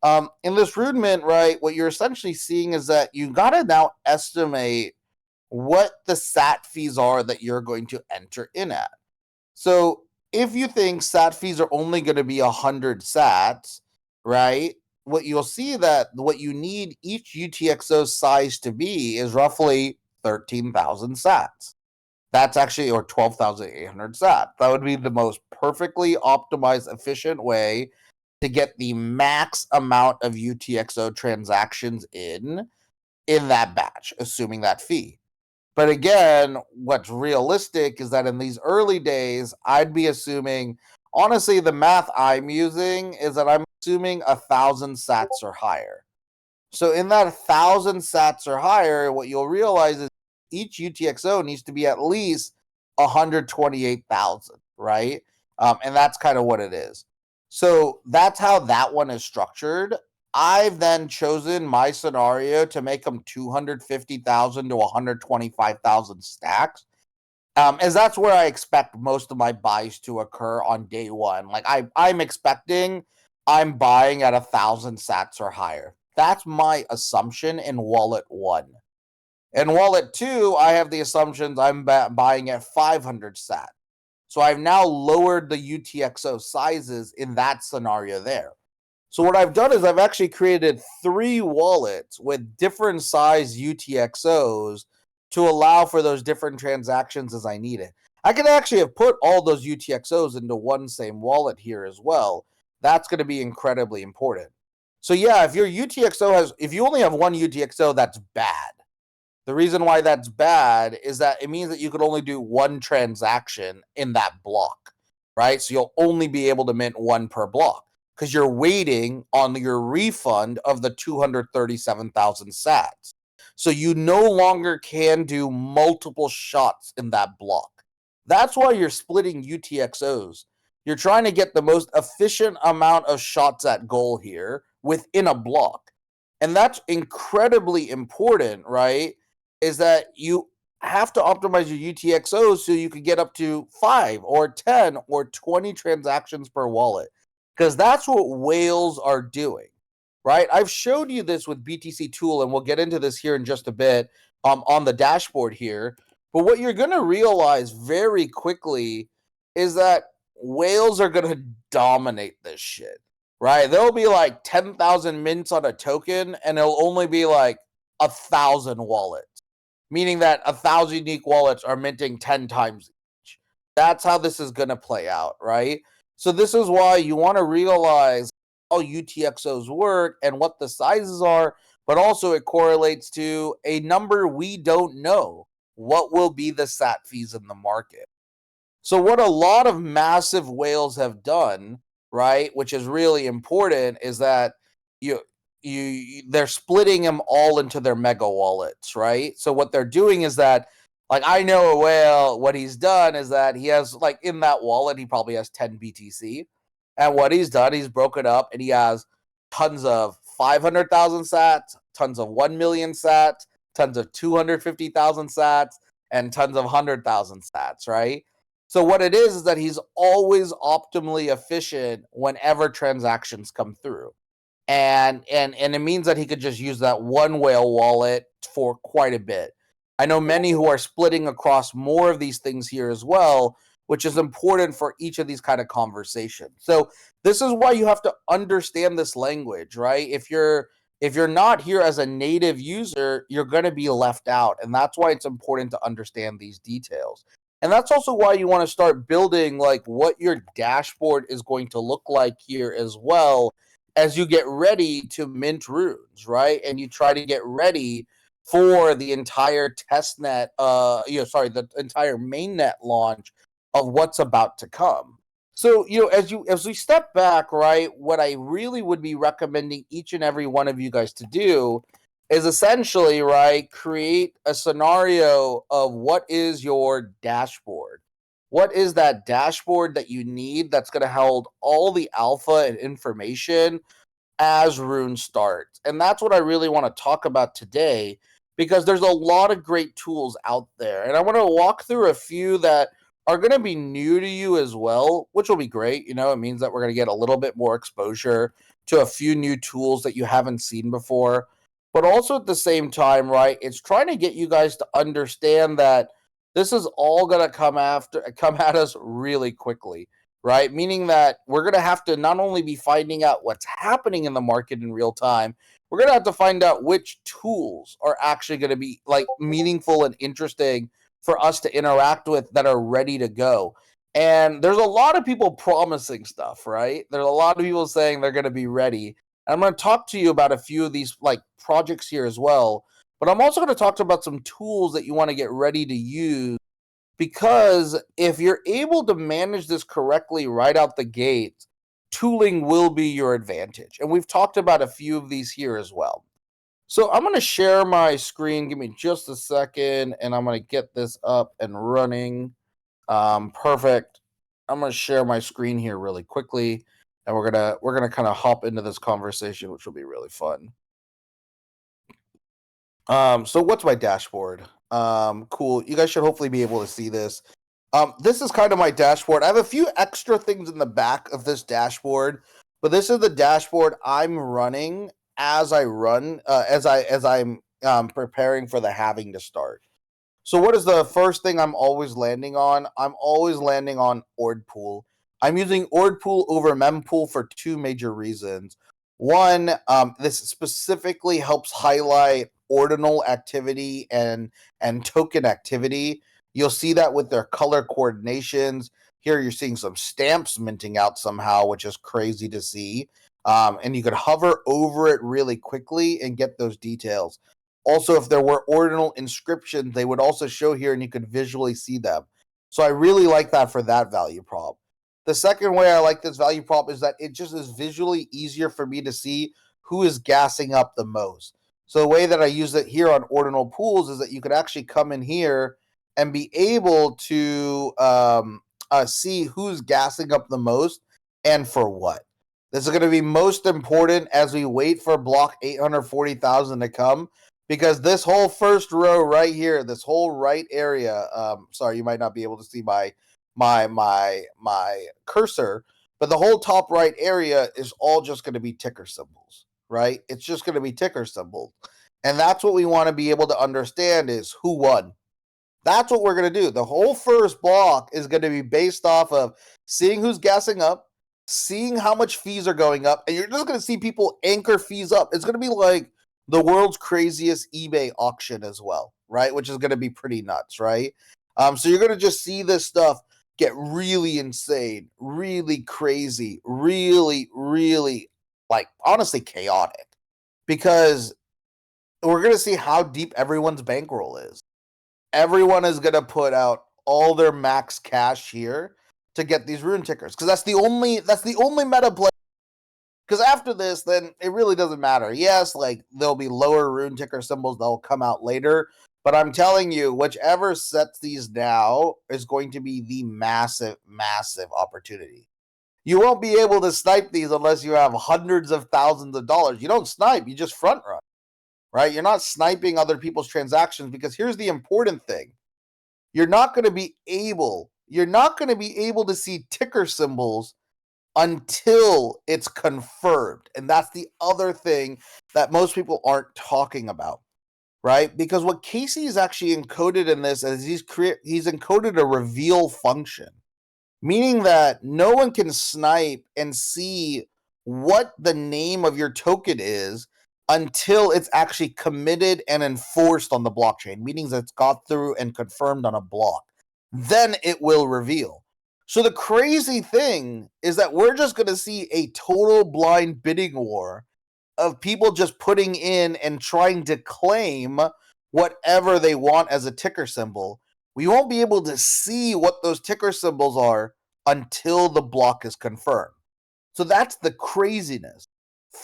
In this Rune Mint, right, what you're essentially seeing is that you got to now estimate what the SAT fees are that you're going to enter in at. So if you think SAT fees are only going to be 100 SATs, right, what you'll see that what you need each UTXO size to be is roughly 13,000 SATs. That's actually, or 12,800 SAT. That would be the most perfectly optimized, efficient way to get the max amount of UTXO transactions in that batch, assuming that fee. But again, what's realistic is that in these early days, I'd be assuming, honestly, the math I'm using is that I'm assuming 1,000 sats or higher. So in that 1,000 sats or higher, what you'll realize is each UTXO needs to be at least 128,000, right? And that's kind of what it is. So that's how that one is structured. I've then chosen my scenario to make them 250,000 to 125,000 stacks. As that's where I expect most of my buys to occur on day one. Like I'm expecting I'm buying at 1,000 sats or higher. That's my assumption in wallet 1. In wallet 2, I have the assumptions I'm buying at 500 sat. So I've now lowered the UTXO sizes in that scenario there. So what I've done is I've actually created 3 wallets with different size UTXOs to allow for those different transactions as I need it. I could actually have put all those UTXOs into one same wallet here as well. That's going to be incredibly important. So yeah, if your if you only have one UTXO, that's bad. The reason why that's bad is that it means that you could only do one transaction in that block, right? So you'll only be able to mint one per block because you're waiting on your refund of the 237,000 sats. So you no longer can do multiple shots in that block. That's why you're splitting UTXOs. You're trying to get the most efficient amount of shots at goal here within a block. And that's incredibly important, right? Is that you have to optimize your UTXOs so you can get up to 5 or 10 or 20 transactions per wallet. Because that's what whales are doing, right? I've showed you this with BTC Tool, and we'll get into this here in just a bit on the dashboard here. But what you're going to realize very quickly is that whales are going to dominate this shit, right? There'll be like 10,000 mints on a token, and it'll only be like 1,000 wallets, meaning that 1,000 unique wallets are minting 10 times each. That's how this is going to play out, right? So this is why you want to realize how UTXOs work and what the sizes are, but also it correlates to a number we don't know. What will be the SAT fees in the market? So what a lot of massive whales have done, right, which is really important, is that they're splitting them all into their mega wallets, right? So what they're doing is that, like, I know a whale, what he's done is that he has, like, in that wallet, he probably has 10 BTC. And what he's done, he's broken up and he has tons of 500,000 sats, tons of 1 million sats, tons of 250,000 sats, and tons of 100,000 sats, right? So what it is that he's always optimally efficient whenever transactions come through. And it means that he could just use that one whale wallet for quite a bit. I know many who are splitting across more of these things here as well, which is important for each of these kind of conversations. So this is why you have to understand this language, right? If you're not here as a native user, you're going to be left out. And that's why it's important to understand these details. And that's also why you want to start building like what your dashboard is going to look like here as well as you get ready to mint runes, right? And you try to get ready for the entire testnet, the entire mainnet launch of what's about to come. So, as we step back, right, what I really would be recommending each and every one of you guys to do is essentially, right, create a scenario of what is your dashboard. What is that dashboard that you need that's going to hold all the alpha and information as Rune starts? And that's what I really want to talk about today, because there's a lot of great tools out there. And I want to walk through a few that are going to be new to you as well, which will be great. It means that we're going to get a little bit more exposure to a few new tools that you haven't seen before. But also at the same time, right, it's trying to get you guys to understand that this is all going to come at us really quickly, right? Meaning that we're going to have to not only be finding out what's happening in the market in real time, we're going to have to find out which tools are actually going to be like meaningful and interesting for us to interact with that are ready to go. And there's a lot of people promising stuff, right? There's a lot of people saying they're going to be ready. And I'm going to talk to you about a few of these like projects here as well. But I'm also going to talk about some tools that you want to get ready to use, because if you're able to manage this correctly right out the gate, tooling will be your advantage. And we've talked about a few of these here as well. So I'm going to share my screen. Give me just a second, and I'm going to get this up and running. Perfect. I'm going to share my screen here really quickly, and we're gonna kind of hop into this conversation, which will be really fun. So what's my dashboard? Cool. You guys should hopefully be able to see this. This is kind of my dashboard. I have a few extra things in the back of this dashboard, but this is the dashboard I'm running as I run, as I'm preparing for the halving to start. So what is the first thing I'm always landing on? I'm always landing on Ord Pool. I'm using Ord Pool over Mempool for two major reasons. One, this specifically helps highlight ordinal activity and token activity. You'll see that with their color coordinations. Here you're seeing some stamps minting out somehow, which is crazy to see. And you could hover over it really quickly and get those details. Also, if there were ordinal inscriptions, they would also show here and you could visually see them. So I really like that for that value prop. The second way I like this value prop is that it just is visually easier for me to see who is gassing up the most. So the way that I use it here on ordinal pools is that you could actually come in here and be able to see who's gassing up the most and for what. This is going to be most important as we wait for block 840,000 to come, because this whole first row right here, this whole right area, sorry, you might not be able to see my cursor, but the whole top right area is all just going to be ticker symbols, right? It's just going to be ticker symbols. And that's what we want to be able to understand is who won. That's what we're going to do. The whole first block is going to be based off of seeing who's gassing up, seeing how much fees are going up, and you're just going to see people anchor fees up. It's going to be like the world's craziest eBay auction as well, right? Which is going to be pretty nuts, right? So you're going to just see this stuff get really insane, really crazy, really, really, like, honestly chaotic, because we're going to see how deep everyone's bankroll is. Everyone is going to put out all their max cash here to get these rune tickers, because that's the only meta play. Because after this, then it really doesn't matter. Yes, like there'll be lower rune ticker symbols that'll come out later, but I'm telling you, whichever sets these now is going to be the massive, massive opportunity. You won't be able to snipe these unless you have hundreds of thousands of dollars. You don't snipe, you just front run, right? You're not sniping other people's transactions, because here's the important thing. You're not going to be able to see ticker symbols until it's confirmed. And that's the other thing that most people aren't talking about, right? Because what Casey is actually encoded in this is he's encoded a reveal function, meaning that no one can snipe and see what the name of your token is until it's actually committed and enforced on the blockchain, meaning that it's got through and confirmed on a block. Then it will reveal. So the crazy thing is that we're just going to see a total blind bidding war of people just putting in and trying to claim whatever they want as a ticker symbol. We won't be able to see what those ticker symbols are until the block is confirmed. So that's the craziness.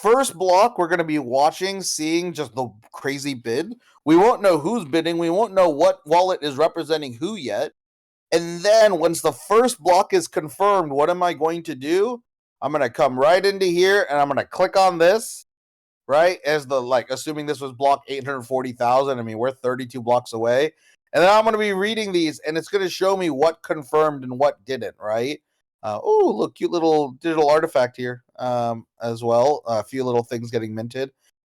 First block, we're going to be seeing just the crazy bid. We won't know who's bidding. We won't know what wallet is representing who yet. And then once the first block is confirmed, what am I going to do? I'm going to come right into here and I'm going to click on this, right? As the, like, assuming this was block 840,000, I mean, we're 32 blocks away. And then I'm going to be reading these, and it's going to show me what confirmed and what didn't, right? Oh, look, cute little digital artifact here as well. A few little things getting minted.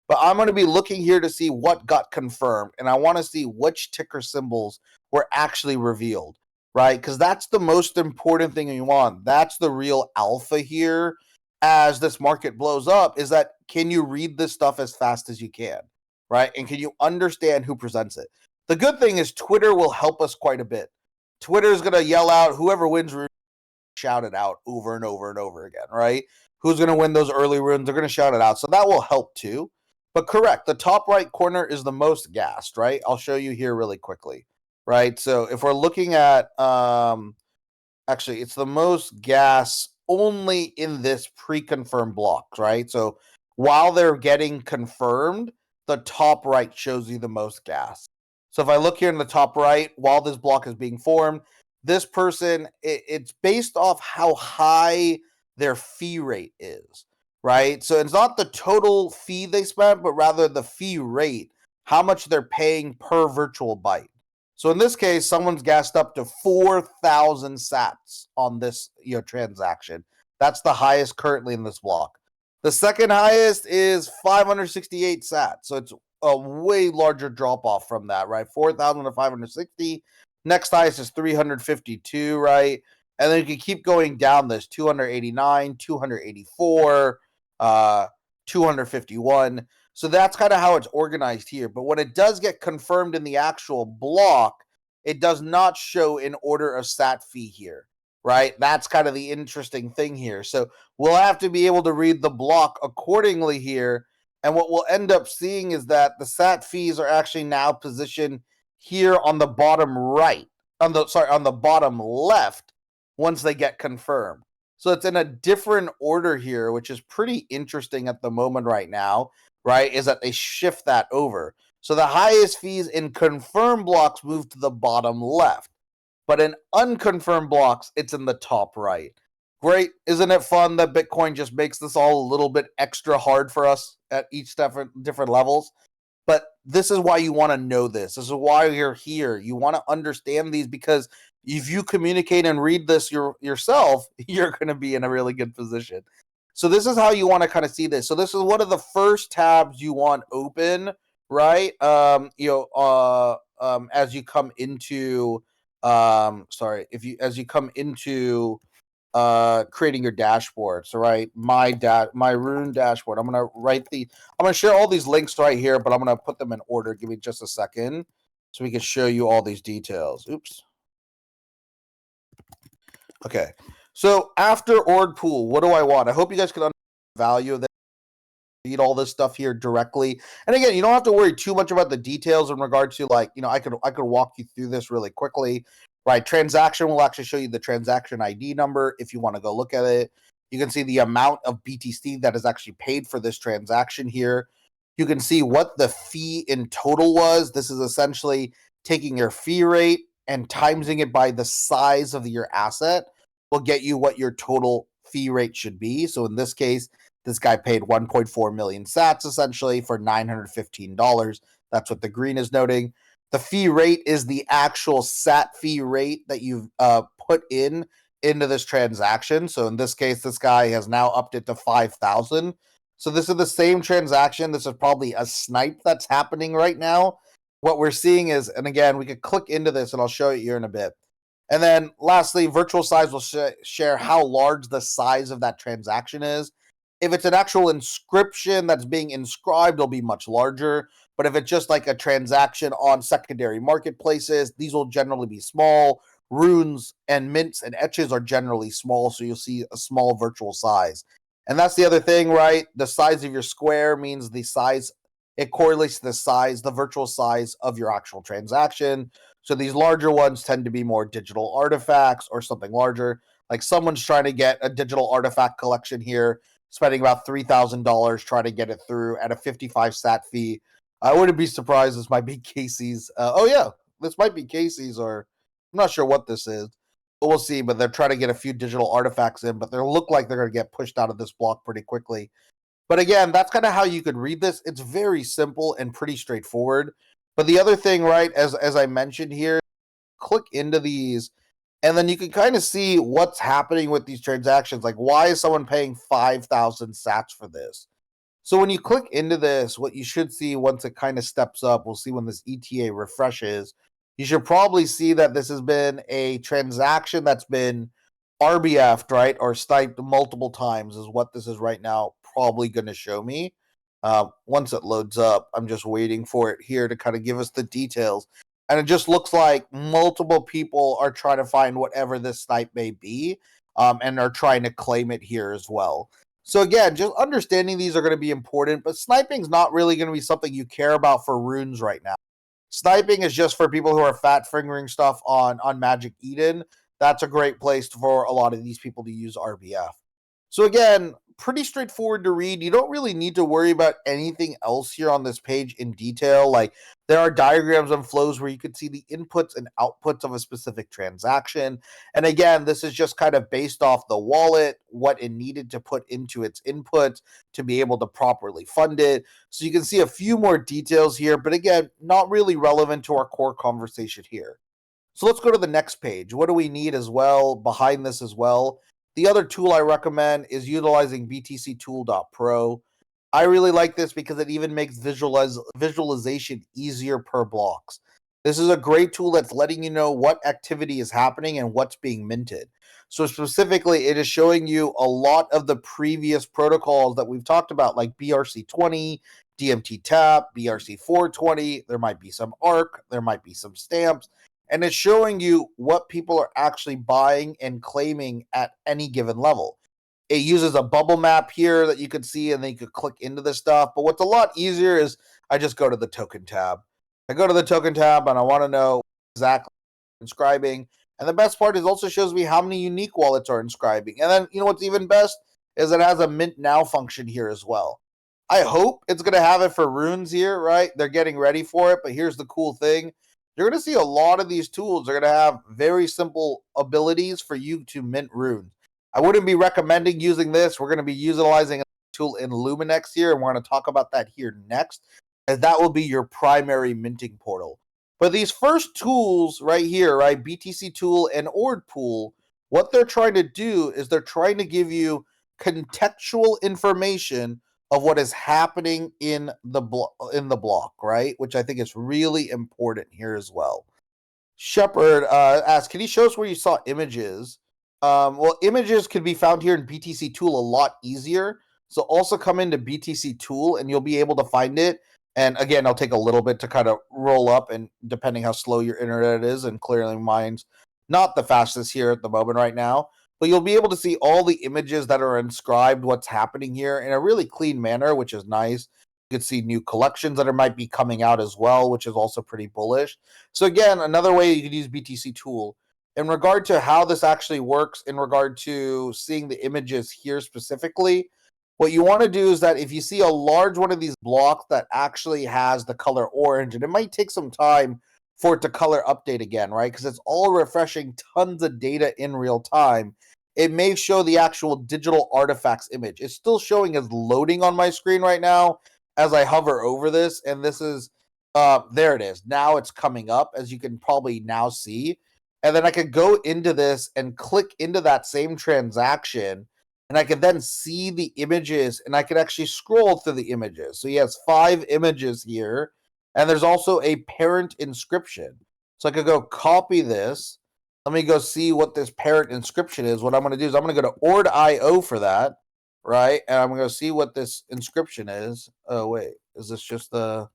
But I'm going to be looking here to see what got confirmed, and I want to see which ticker symbols were actually revealed, right? Because that's the most important thing you want. That's the real alpha here as this market blows up, is that can you read this stuff as fast as you can, right? And can you understand who presents it? The good thing is Twitter will help us quite a bit. Twitter is going to yell out whoever wins, shout it out over and over and over again, right? Who's going to win those early runes? They're going to shout it out. So that will help too. But correct, the top right corner is the most gassed, right? I'll show you here really quickly, right? So if we're looking at, actually, it's the most gas only in this pre-confirmed block, right? So while they're getting confirmed, the top right shows you the most gas. So if I look here in the top right, while this block is being formed, this person, it's based off how high their fee rate is, right? So it's not the total fee they spent, but rather the fee rate, how much they're paying per virtual byte. So in this case, someone's gassed up to 4,000 sats on this transaction. That's the highest currently in this block. The second highest is 568 sats. So it's a way larger drop off from that, right? 4,000 to 560. Next highest is 352, right? And then you can keep going down this 289, 284, 251. So that's kind of how it's organized here. But when it does get confirmed in the actual block, it does not show in order of sat fee here, right? That's kind of the interesting thing here. So we'll have to be able to read the block accordingly here. And what we'll end up seeing is that the sat fees are actually now positioned here on the bottom right, on the bottom left once they get confirmed. So it's in a different order here, which is pretty interesting at the moment right now, right? Is that they shift that over. So the highest fees in confirmed blocks move to the bottom left, but in unconfirmed blocks, it's in the top right. Great. Isn't it fun that Bitcoin just makes this all a little bit extra hard for us at each different levels? But this is why you want to know this. This is why you're here. You want to understand these, because if you communicate and read this yourself, you're going to be in a really good position. So this is how you want to kind of see this. So this is one of the first tabs you want open, right? As you come into, as you come into creating your dashboard. So right, my Rune dashboard. I'm gonna share all these links right here, but I'm gonna put them in order. Give me just a second so we can show you all these details. Oops. Okay. So after org pool, what do I want? I hope you guys can understand the value of that. Read all this stuff here directly. And again, you don't have to worry too much about the details in regard to, like, I could walk you through this really quickly. Right, transaction will actually show you the transaction ID number if you want to go look at it. You can see the amount of BTC that is actually paid for this transaction here. You can see what the fee in total was. This is essentially taking your fee rate and timesing it by the size of your asset will get you what your total fee rate should be. So in this case, this guy paid 1.4 million sats essentially for $915. That's what the green is noting. The fee rate is the actual sat fee rate that you've put into this transaction. So in this case, this guy has now upped it to 5,000. So this is the same transaction. This is probably a snipe that's happening right now. What we're seeing is, and again, we could click into this and I'll show you here in a bit. And then lastly, virtual size will share how large the size of that transaction is. If it's an actual inscription that's being inscribed, it'll be much larger. But if it's just like a transaction on secondary marketplaces, these will generally be small. Runes and mints and etches are generally small, so you'll see a small virtual size. And that's the other thing, right? The size of your square means the size, it correlates to the size, the virtual size of your actual transaction. So these larger ones tend to be more digital artifacts or something larger. Like someone's trying to get a digital artifact collection here, spending about $3,000 trying to get it through at a 55 sat fee. I wouldn't be surprised this might be Casey's. This might be Casey's, or I'm not sure what this is. But we'll see. But they're trying to get a few digital artifacts in, but they look like they're going to get pushed out of this block pretty quickly. But again, that's kind of how you could read this. It's very simple and pretty straightforward. But the other thing, right, as I mentioned here, click into these and then you can kind of see what's happening with these transactions. Like, why is someone paying 5,000 sats for this? So when you click into this, what you should see once it kind of steps up, we'll see when this ETA refreshes, you should probably see that this has been a transaction that's been RBF'd, right? Or sniped multiple times is what this is right now probably going to show me. Once it loads up, I'm just waiting for it here to kind of give us the details. And it just looks like multiple people are trying to find whatever this snipe may be, and are trying to claim it here as well. So again, just understanding these are going to be important, but sniping is not really going to be something you care about for runes right now. Sniping is just for people who are fat fingering stuff on Magic Eden. That's a great place for a lot of these people to use RBF. So again, pretty straightforward to read. You don't really need to worry about anything else here on this page in detail. Like, there are diagrams and flows where you can see the inputs and outputs of a specific transaction. And again, this is just kind of based off the wallet, what it needed to put into its input to be able to properly fund it. So you can see a few more details here, but again, not really relevant to our core conversation here. So let's go to the next page. What do we need as well behind this as well? The other tool I recommend is utilizing btctool.pro. I really like this because it even makes visualization easier per blocks. This is a great tool that's letting you know what activity is happening and what's being minted. So specifically, it is showing you a lot of the previous protocols that we've talked about, like BRC20, DMT tap, BRC 420. There might be some ARC, there might be some stamps, and it's showing you what people are actually buying and claiming at any given level. It uses a bubble map here that you could see, and then you could click into this stuff. But what's a lot easier is I just go to the token tab. I go to the token tab and I want to know exactly inscribing. And the best part is also shows me how many unique wallets are inscribing. And then, you know what's even best is it has a mint now function here as well. I hope it's going to have it for runes here, right? They're getting ready for it. But here's the cool thing: you're going to see a lot of these tools are going to have very simple abilities for you to mint runes. I wouldn't be recommending using this. We're going to be utilizing a tool in Luminex here, and we're going to talk about that here next, as that will be your primary minting portal. But these first tools right here, right, BTC tool and Ord pool, what they're trying to do is they're trying to give you contextual information of what is happening in the block, right? Which I think is really important here as well. Shepard asked, can you show us where you saw images? Well, images can be found here in BTC Tool a lot easier. So also come into BTC Tool and you'll be able to find it. And again, I'll take a little bit to kind of roll up, and depending how slow your internet is, and clearly mine's not the fastest here at the moment right now, but you'll be able to see all the images that are inscribed, what's happening here in a really clean manner, which is nice. You can see new collections that might be coming out as well, which is also pretty bullish. So again, another way you could use BTC Tool. In regard to how this actually works, in regard to seeing the images here specifically, what you want to do is that if you see a large one of these blocks that actually has the color orange, and it might take some time for it to color update again, right? Because it's all refreshing tons of data in real time. It may show the actual digital artifacts image. It's still showing as loading on my screen right now as I hover over this. And this is, there it is. Now it's coming up, as you can probably now see. And then I could go into this and click into that same transaction, and I can then see the images, and I can actually scroll through the images. So he has 5 images here, and there's also a parent inscription. So I could go copy this. Let me go see what this parent inscription is. What I'm going to do is I'm going to go to Ord.io for that, right? And I'm going to see what this inscription is. Oh, wait. Is this just the...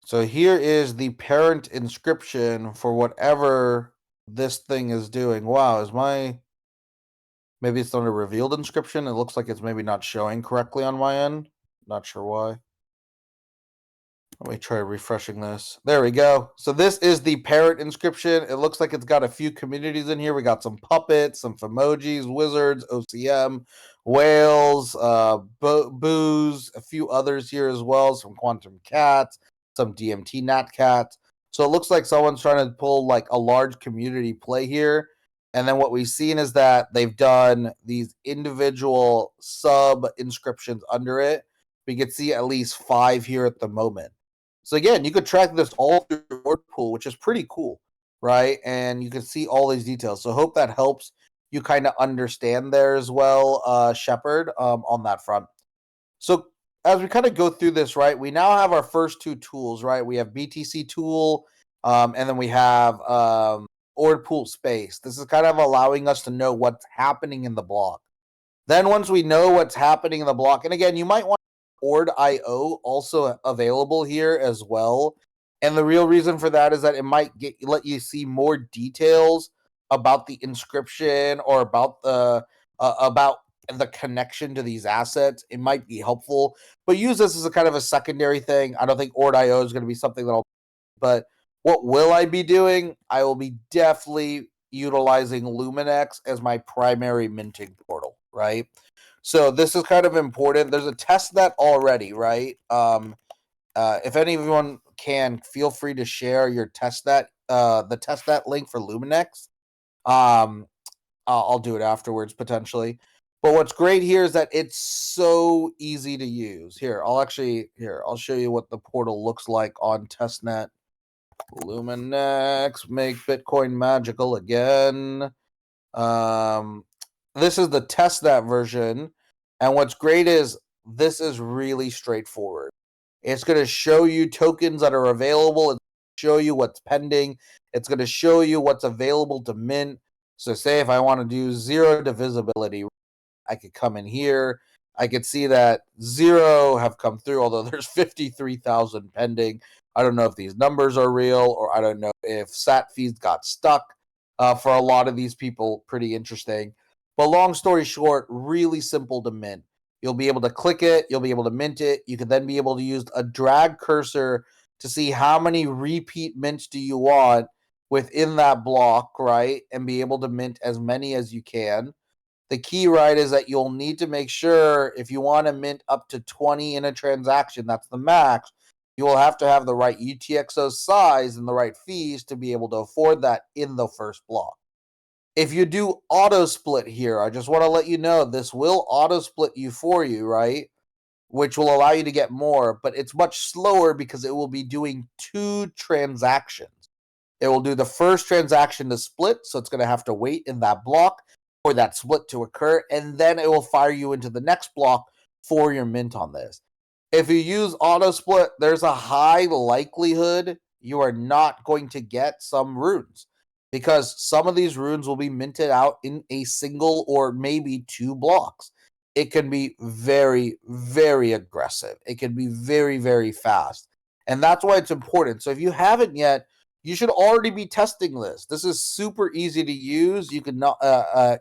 So here is the parent inscription for whatever this thing is doing. Wow, is my... Maybe it's not a revealed inscription. It looks like it's maybe not showing correctly on my end. Not sure why. Let me try refreshing this. There we go. So this is the parrot inscription. It looks like it's got a few communities in here. We got some puppets, some emojis, wizards, OCM, whales, booze, a few others here as well. Some quantum cats, some DMT nat cats. So it looks like someone's trying to pull like a large community play here. And then what we've seen is that they've done these individual sub inscriptions under it. We can see at least 5 here at the moment. So again, you could track this all through your word pool, which is pretty cool, right? And you can see all these details. So hope that helps you kind of understand there as well, Shepard, on that front. So as we kind of go through this, right, we now have our first two tools, right? We have BTC tool, and then we have Ord pool space. This is kind of allowing us to know what's happening in the block. Then once we know what's happening in the block, and again, you might want Ord.io also available here as well. And the real reason for that is that it might let you see more details about the inscription or about the connection to these assets. It might be helpful, but use this as a kind of a secondary thing. I don't think Ord.io is going to be something that I'll. But what will I be doing? I will be definitely utilizing Luminex as my primary minting portal, right? So this is kind of important. There's a testnet already, right? If anyone can, feel free to share your testnet, the testnet link for Luminex. I'll do it afterwards potentially. But what's great here is that it's so easy to use. I'll show you what the portal looks like on testnet. Luminex, make Bitcoin magical again. This is the testnet version, and what's great is this is really straightforward. It's going to show you tokens that are available. It's going to show you what's pending. It's going to show you what's available to mint. So say if I want to do 0 divisibility, I could come in here. I could see that 0 have come through, although there's 53,000 pending. I don't know if these numbers are real, or I don't know if SAT fees got stuck. For a lot of these people, pretty interesting. But long story short, really simple to mint. You'll be able to click it. You'll be able to mint it. You can then be able to use a drag cursor to see how many repeat mints do you want within that block, right? And be able to mint as many as you can. The key, right, is that you'll need to make sure if you want to mint up to 20 in a transaction, that's the max, you will have to have the right UTXO size and the right fees to be able to afford that in the first block. If you do auto split here, I just want to let you know this will auto split you for you, right? Which will allow you to get more, but it's much slower because it will be doing 2 transactions. It will do the first transaction to split, so it's going to have to wait in that block for that split to occur, and then it will fire you into the next block for your mint on this. If you use auto split, there's a high likelihood you are not going to get some runes because some of these runes will be minted out in a single or maybe 2 blocks. It can be very, very aggressive. It can be very, very fast. And that's why it's important. So if you haven't yet, you should already be testing this. This is super easy to use. You can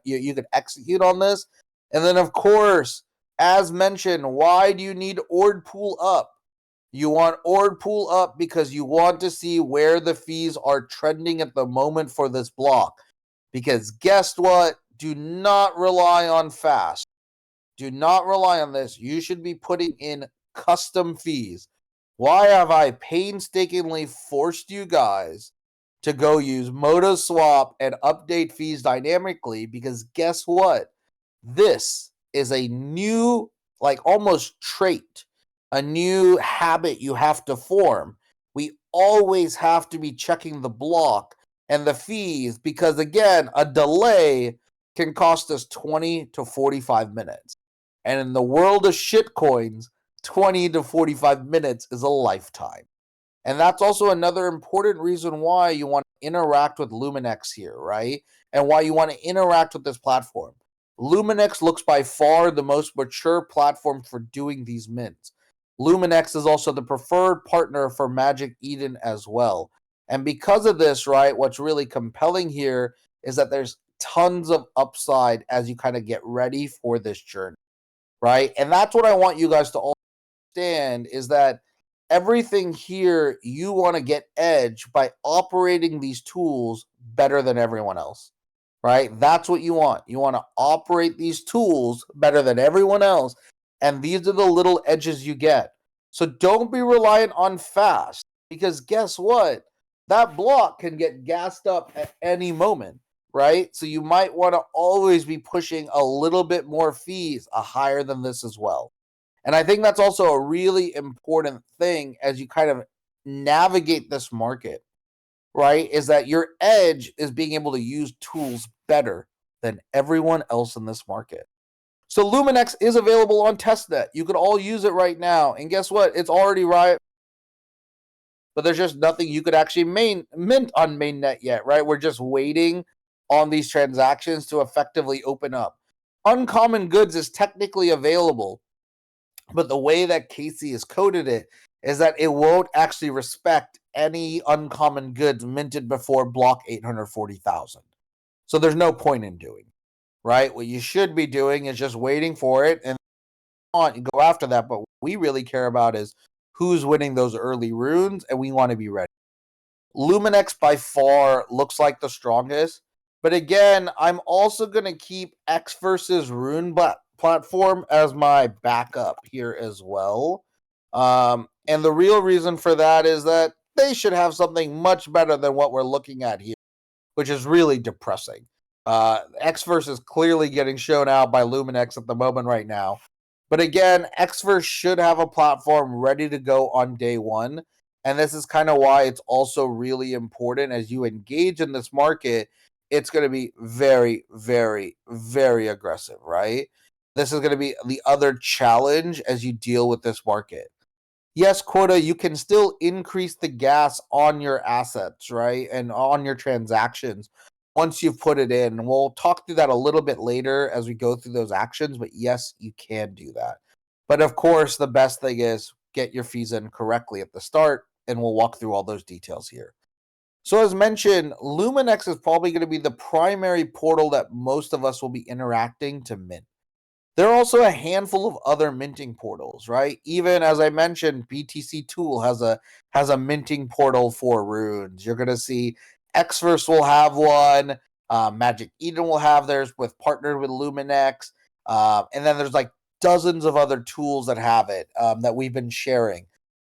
you can execute on this. And then of course, as mentioned, why do you need Ord Pool up? You want Ord Pool up because you want to see where the fees are trending at the moment for this block. Because guess what? Do not rely on fast. Do not rely on this. You should be putting in custom fees. Why have I painstakingly forced you guys to go use Moto Swap and update fees dynamically? Because guess what? This is a new, like almost trait, a new habit you have to form. We always have to be checking the block and the fees because, again, a delay can cost us 20 to 45 minutes. And in the world of shitcoins, 20 to 45 minutes is a lifetime. And that's also another important reason why you want to interact with Luminex here, right? And why you want to interact with this platform. Luminex looks by far the most mature platform for doing these mints. Luminex is also the preferred partner for Magic Eden as well. And because of this, right, what's really compelling here is that there's tons of upside as you kind of get ready for this journey, right? And that's what I want you guys to understand is that everything here, you want to get edge by operating these tools better than everyone else, right? That's what you want. You want to operate these tools better than everyone else. And these are the little edges you get. So don't be reliant on fast because guess what? That block can get gassed up at any moment. right? So you might want to always be pushing a little bit more fees, higher than this as well. And I think that's also a really important thing as you kind of navigate this market, right? Is that your edge is being able to use tools better than everyone else in this market. So Luminex is available on testnet. You could all use it right now. And guess what? It's already right, but there's just nothing you could actually mint on mainnet yet, right? We're just waiting on these transactions to effectively open up. Uncommon goods is technically available, but the way that Casey has coded it is that it won't actually respect any uncommon goods minted before block 840,000. So there's no point in doing, right? What you should be doing is just waiting for it and you go after that. But what we really care about is who's winning those early runes, and we want to be ready. Luminex by far looks like the strongest. But again, I'm also going to keep X versus Rune platform as my backup here as well. And the real reason for that is that they should have something much better than what we're looking at here, which is really depressing. Xverse is clearly getting shown out by Luminex at the moment right now. But again, Xverse should have a platform ready to go on day one. And this is kind of why it's also really important as you engage in this market. It's going to be very, very, very aggressive, right? This is going to be the other challenge as you deal with this market. Yes, Quota, you can still increase the gas on your assets, right? And on your transactions once you've put it in. And we'll talk through that a little bit later as we go through those actions. But yes, you can do that. But of course, the best thing is get your fees in correctly at the start. And we'll walk through all those details here. So as mentioned, Luminex is probably going to be the primary portal that most of us will be interacting to mint. There are also a handful of other minting portals, right? Even as I mentioned, BTC Tool has a minting portal for runes. You're gonna see Xverse will have one. Magic Eden will have theirs with partnered with Luminex, and then there's like dozens of other tools that have it that we've been sharing.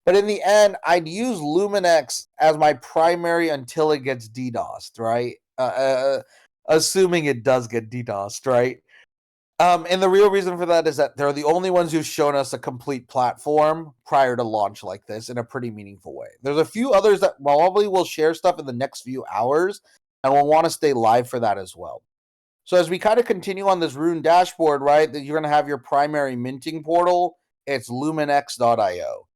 But in the end, I'd use Luminex as my primary until it gets DDoSed, right? Assuming it does get DDoSed, right? And the real reason for that is that they're the only ones who've shown us a complete platform prior to launch like this in a pretty meaningful way. There's a few others that probably will share stuff in the next few hours, and we'll want to stay live for that as well. So as we kind of continue on this Rune dashboard, right, that you're going to have your primary minting portal. It's luminex.io.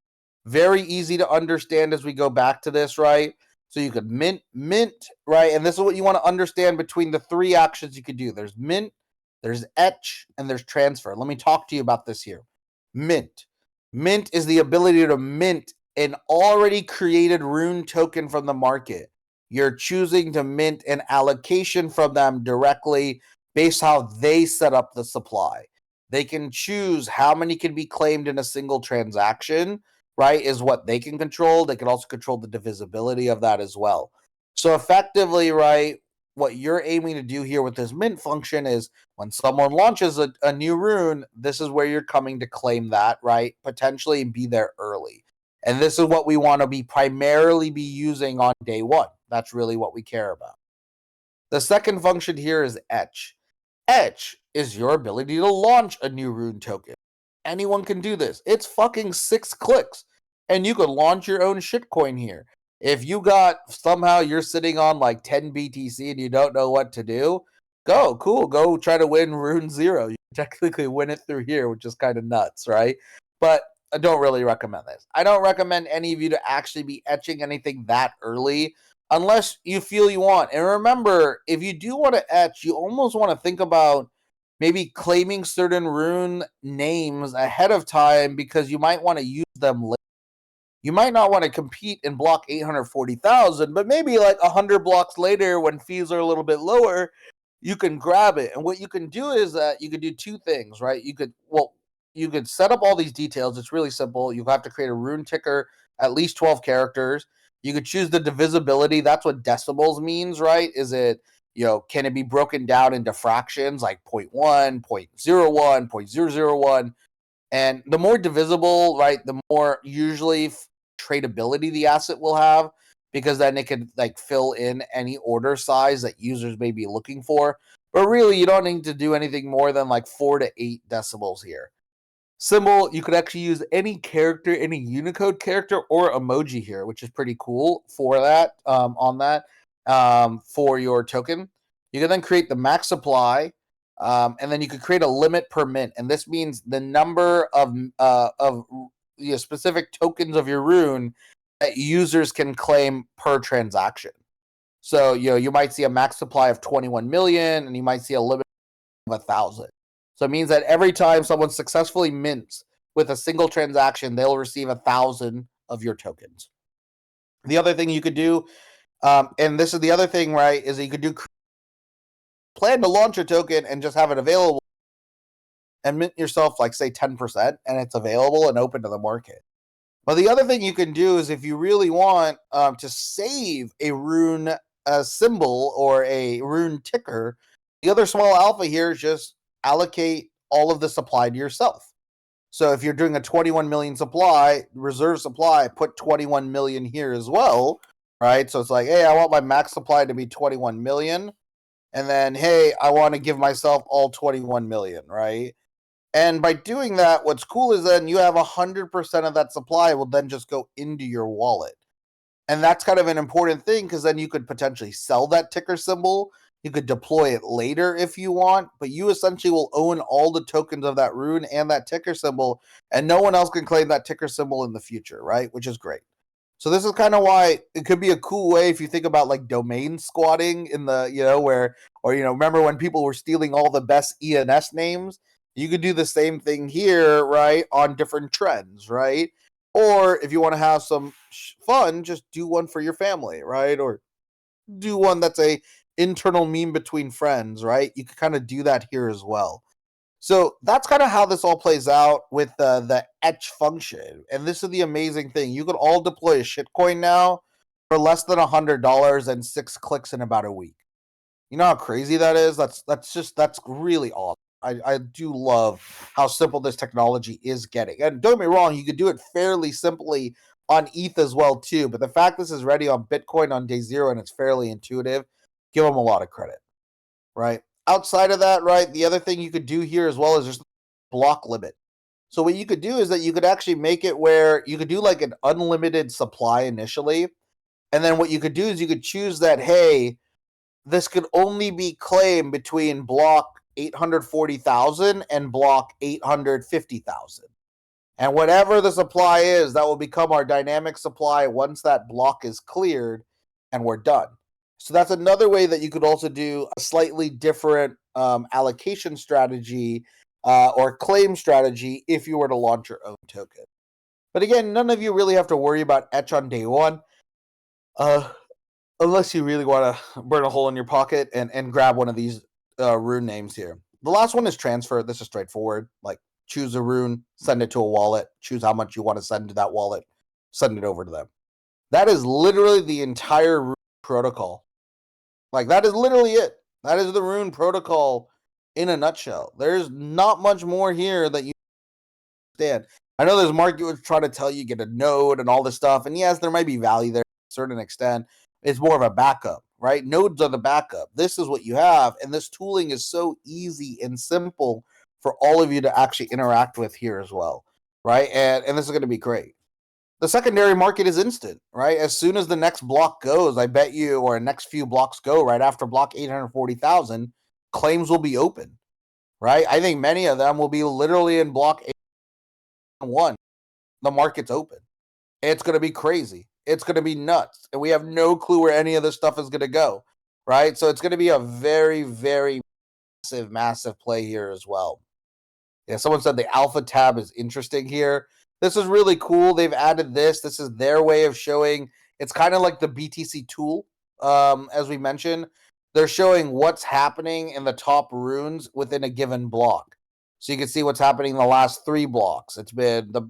Very easy to understand as we go back to this, right? So you could mint, right? And this is what you want to understand between the three actions you could do. There's mint, there's etch, and there's transfer. Let me talk to you about this here. Mint. Mint is the ability to mint an already created rune token from the market. You're choosing to mint an allocation from them directly based how they set up the supply. They can choose how many can be claimed in a single transaction, right, is what they can control. They can also control the divisibility of that as well. So effectively, right, what you're aiming to do here with this mint function is when someone launches a new rune, this is where you're coming to claim that, right? Potentially be there early. And this is what we want to be primarily be using on day one. That's really what we care about. The second function here is etch. Etch is your ability to launch a new rune token. Anyone can do this. It's fucking 6 clicks. And you could launch your own shitcoin here. If you got somehow you're sitting on like 10 BTC and you don't know what to do, go try to win Rune 0. You technically win it through here, which is kind of nuts, right? But I don't really recommend this. I don't recommend any of you to actually be etching anything that early unless you feel you want. And remember, if you do want to etch, you almost want to think about maybe claiming certain rune names ahead of time because you might want to use them later. You might not want to compete in block 840,000, but maybe like 100 blocks later when fees are a little bit lower, you can grab it. And what you can do is that you could do two things, right? You could set up all these details. It's really simple. You have to create a rune ticker, at least 12 characters. You could choose the divisibility. That's what decimals means, right? Is it, can it be broken down into fractions like 0.1, 0.01, 0.001? And the more divisible, right, the more usually tradability the asset will have. because then it could like fill in any order size that users may be looking for. But really, you don't need to do anything more than like 4 to 8 decibels here. Symbol, you could actually use any character, any Unicode character or emoji here, which is pretty cool for that, for your token. You can then create the max supply, and then you could create a limit per mint. And this means the number of specific tokens of your rune that users can claim per transaction. So, you might see a max supply of 21 million, and you might see a limit of 1,000. So it means that every time someone successfully mints with a single transaction, they'll receive 1,000 of your tokens. The other thing you could do, and this is the other thing, right, is that you could plan to launch a token and just have it available and mint yourself, like, say, 10%, and it's available and open to the market. But the other thing you can do is if you really want to save a rune symbol or a rune ticker, the other small alpha here is just allocate all of the supply to yourself. So if you're doing a 21 million supply, reserve supply, put 21 million here as well, right? So it's like, hey, I want my max supply to be 21 million. And then, hey, I want to give myself all 21 million, right? And by doing that, what's cool is then you have 100% of that supply will then just go into your wallet. And that's kind of an important thing because then you could potentially sell that ticker symbol. You could deploy it later if you want, but you essentially will own all the tokens of that rune and that ticker symbol, and no one else can claim that ticker symbol in the future, right? Which is great. So this is kind of why it could be a cool way if you think about like domain squatting in the, remember when people were stealing all the best ENS names? You could do the same thing here, right, on different trends, right? Or if you want to have some fun, just do one for your family, right? Or do one that's a internal meme between friends, right? You could kind of do that here as well. So that's kind of how this all plays out with the etch function. And this is the amazing thing. You could all deploy a shitcoin now for less than $100 and 6 clicks in about a week. You know how crazy that is? That's really awesome. I do love how simple this technology is getting. And don't get me wrong, you could do it fairly simply on ETH as well too. But the fact this is ready on Bitcoin on day 0 and it's fairly intuitive, give them a lot of credit, right? Outside of that, right, the other thing you could do here as well is just block limit. So what you could do is that you could actually make it where you could do like an unlimited supply initially. And then what you could do is you could choose that, hey, this could only be claimed between block 840,000 and block 850,000. And whatever the supply is, that will become our dynamic supply once that block is cleared and we're done. So that's another way that you could also do a slightly different allocation strategy or claim strategy if you were to launch your own token. But again, none of you really have to worry about etch on day 1. Unless you really want to burn a hole in your pocket and grab one of these rune names here. The last one is transfer. This is straightforward. Like, choose a rune, send it to a wallet, choose how much you want to send to that wallet, send it over to them. That is literally the entire Rune protocol. Like, that is literally it. That is the Rune protocol in a nutshell. There's not much more here that you understand. I know there's marketers trying to tell you get a node and all this stuff, and yes, there might be value there to a certain extent. It's more of a backup, right? Nodes are the backup. This is what you have, and this tooling is so easy and simple for all of you to actually interact with here as well, right? And this is going to be great. The secondary market is instant, right? As soon as the next block goes, I bet you, or next few blocks go right after block 840,000, claims will be open, right? I think many of them will be literally in block 801. The market's open. It's going to be crazy. It's going to be nuts. And we have no clue where any of this stuff is going to go, right? So it's going to be a very, very massive play here as well. Yeah, someone said the alpha tab is interesting here. This is really cool. They've added this. This is their way of showing. It's kind of like the BTC tool, as we mentioned. They're showing what's happening in the top runes within a given block. So you can see what's happening in the last 3 blocks. It's been the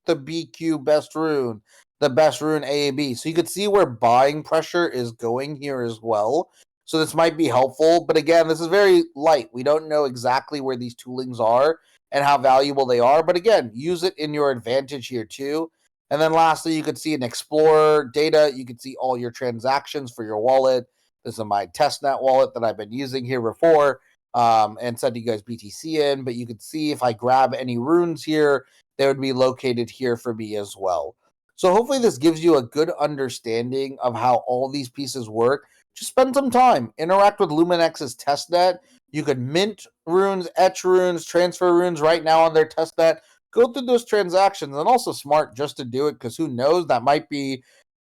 BQ best rune, the best rune AAB. So you could see where buying pressure is going here as well. So this might be helpful. But again, this is very light. We don't know exactly where these toolings are and how valuable they are. But again, use it in your advantage here too. And then lastly, you could see an Explorer data. You could see all your transactions for your wallet. This is my testnet wallet that I've been using here before, and send you guys BTC in. But you could see if I grab any runes here, they would be located here for me as well. So hopefully this gives you a good understanding of how all these pieces work. Just spend some time, interact with Luminex's testnet. You could mint runes, etch runes, transfer runes right now on their testnet. Go through those transactions, and also smart just to do it, because who knows, that might be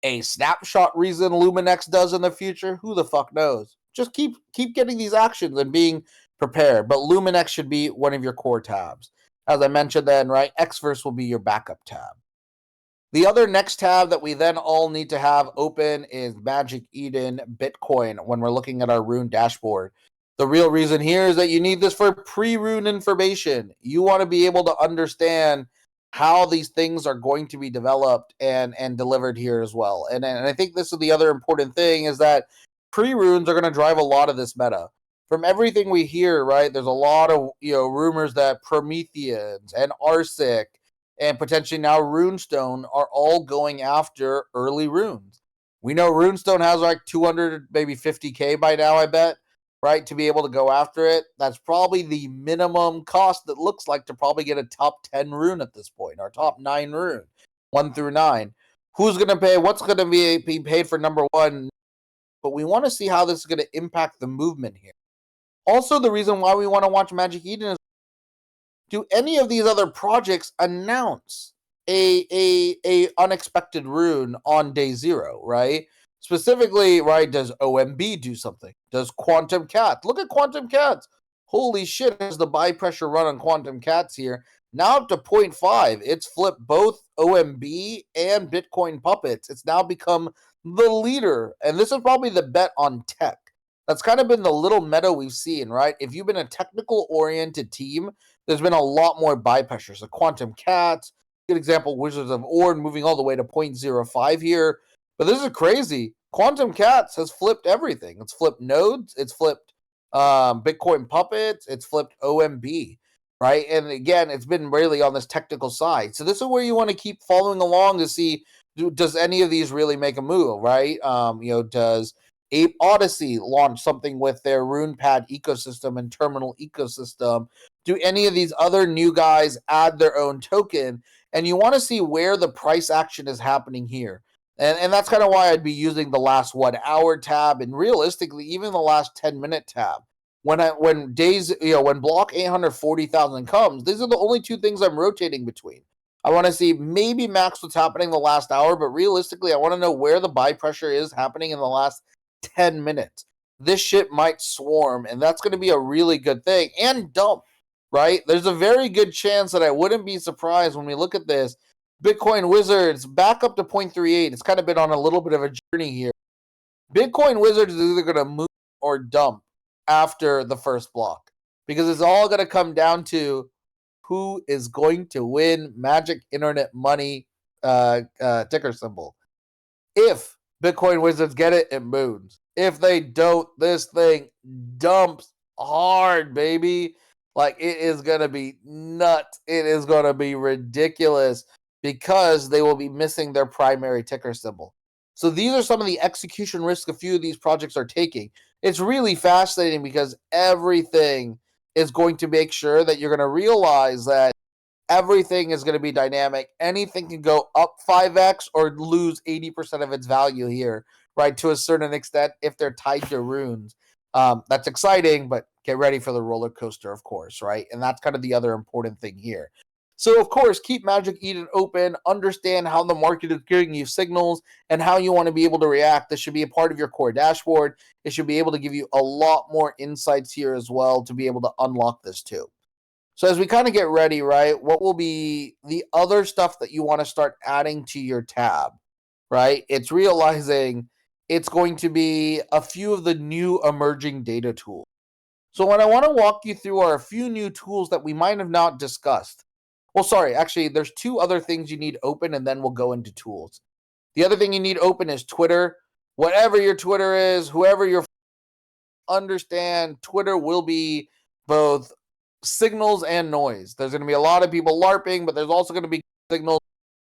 a snapshot reason Luminex does in the future. Who the fuck knows? Just keep getting these actions and being prepared. But Luminex should be one of your core tabs. As I mentioned then, right, Xverse will be your backup tab. The other next tab that we then all need to have open is Magic Eden Bitcoin when we're looking at our Rune dashboard. The real reason here is that you need this for pre-Rune information. You want to be able to understand how these things are going to be developed and delivered here as well. And I think this is the other important thing, is that pre-Runes are going to drive a lot of this meta. From everything we hear, right, there's a lot of rumors that Prometheans and Arsic and potentially now Runestone are all going after early runes. We know Runestone has like 200, maybe 50K by now, I bet, right, to be able to go after it. That's probably the minimum cost that looks like to probably get a top 10 rune at this point, or top 9 rune, 1 through 9. Who's going to pay? What's going to be paid for number 1? But we want to see how this is going to impact the movement here. Also, the reason why we want to watch Magic Eden is, do any of these other projects announce a unexpected rune on day 0, right? Specifically, right, does OMB do something? Does Quantum Cat? Look at Quantum Cats. Holy shit, has the buy pressure run on Quantum Cats here. Now up to 0.5. It's flipped both OMB and Bitcoin Puppets. It's now become the leader. And this is probably the bet on tech. That's kind of been the little meta we've seen, right? If you've been a technical-oriented team, there's been a lot more buy pressure. So Quantum Cats, good example, Wizards of Ord moving all the way to 0.05 here. But this is crazy. Quantum Cats has flipped everything. It's flipped nodes. It's flipped Bitcoin Puppets. It's flipped OMB, right? And again, it's been really on this technical side. So this is where you want to keep following along to see, does any of these really make a move, right? Does Ape Odyssey launch something with their RunePad ecosystem and terminal ecosystem? Do any of these other new guys add their own token? And you want to see where the price action is happening here. And that's kind of why I'd be using the last 1 hour tab, and realistically, even the last 10-minute tab. When block 840,000 comes, these are the only 2 things I'm rotating between. I want to see maybe max what's happening the last hour, but realistically, I want to know where the buy pressure is happening in the last 10 minutes. This shit might swarm, and that's going to be a really good thing. And dump, right? There's a very good chance that I wouldn't be surprised when we look at this. Bitcoin Wizards back up to 0.38. It's kind of been on a little bit of a journey here. Bitcoin Wizards is either going to move or dump after the first block, because it's all going to come down to who is going to win Magic Internet Money ticker symbol. If Bitcoin Wizards get it, it moves. If they don't, this thing dumps hard, baby. Like, it is going to be nuts. It is going to be ridiculous, because they will be missing their primary ticker symbol. So these are some of the execution risks a few of these projects are taking. It's really fascinating, because everything is going to make sure that you're going to realize that everything is going to be dynamic. Anything can go up 5x or lose 80% of its value here, right, to a certain extent, if they're tied to runes. That's exciting, but get ready for the roller coaster, of course, right? And that's kind of the other important thing here. So, of course, keep Magic Eden open, understand how the market is giving you signals and how you want to be able to react. This should be a part of your core dashboard. It should be able to give you a lot more insights here as well to be able to unlock this too. So as we kind of get ready, right, what will be the other stuff that you want to start adding to your tab, right? It's realizing it's going to be a few of the new emerging data tools. So what I want to walk you through are a few new tools that we might have not discussed. Well, sorry, actually, there's 2 other things you need open, and then we'll go into tools. The other thing you need open is Twitter. Whatever your Twitter is, whoever you're, understand Twitter will be both signals and noise. There's going to be a lot of people LARPing, but there's also going to be signals,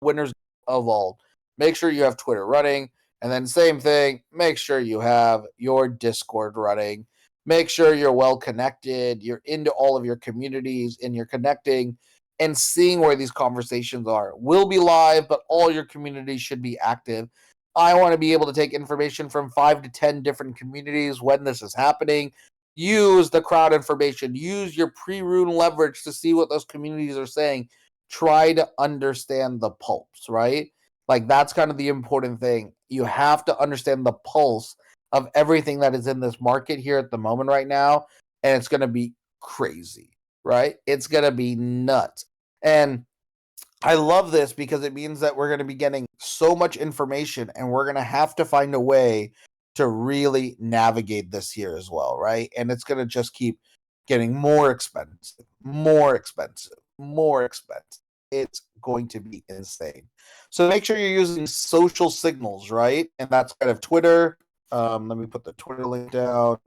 winners. of all. Make sure you have Twitter running. And then same thing, make sure you have your Discord running. Make sure you're well connected, you're into all of your communities, and you're connecting and seeing where these conversations are. We'll be live, but all your communities should be active. I want to be able to take information from 5 to 10 different communities when this is happening. Use the crowd information, use your pre-Rune leverage to see what those communities are saying. Try to understand the pulse, right? Like, that's kind of the important thing. You have to understand the pulse of everything that is in this market here at the moment right now, and it's going to be crazy, right? It's going to be nuts. And I love this because it means that we're going to be getting so much information, and we're going to have to find a way to really navigate this here as well, right? And it's going to just keep getting more expensive, more expensive, more expensive. It's going to be insane. So make sure you're using social signals, right? And that's kind of Twitter. Let me put the Twitter link down.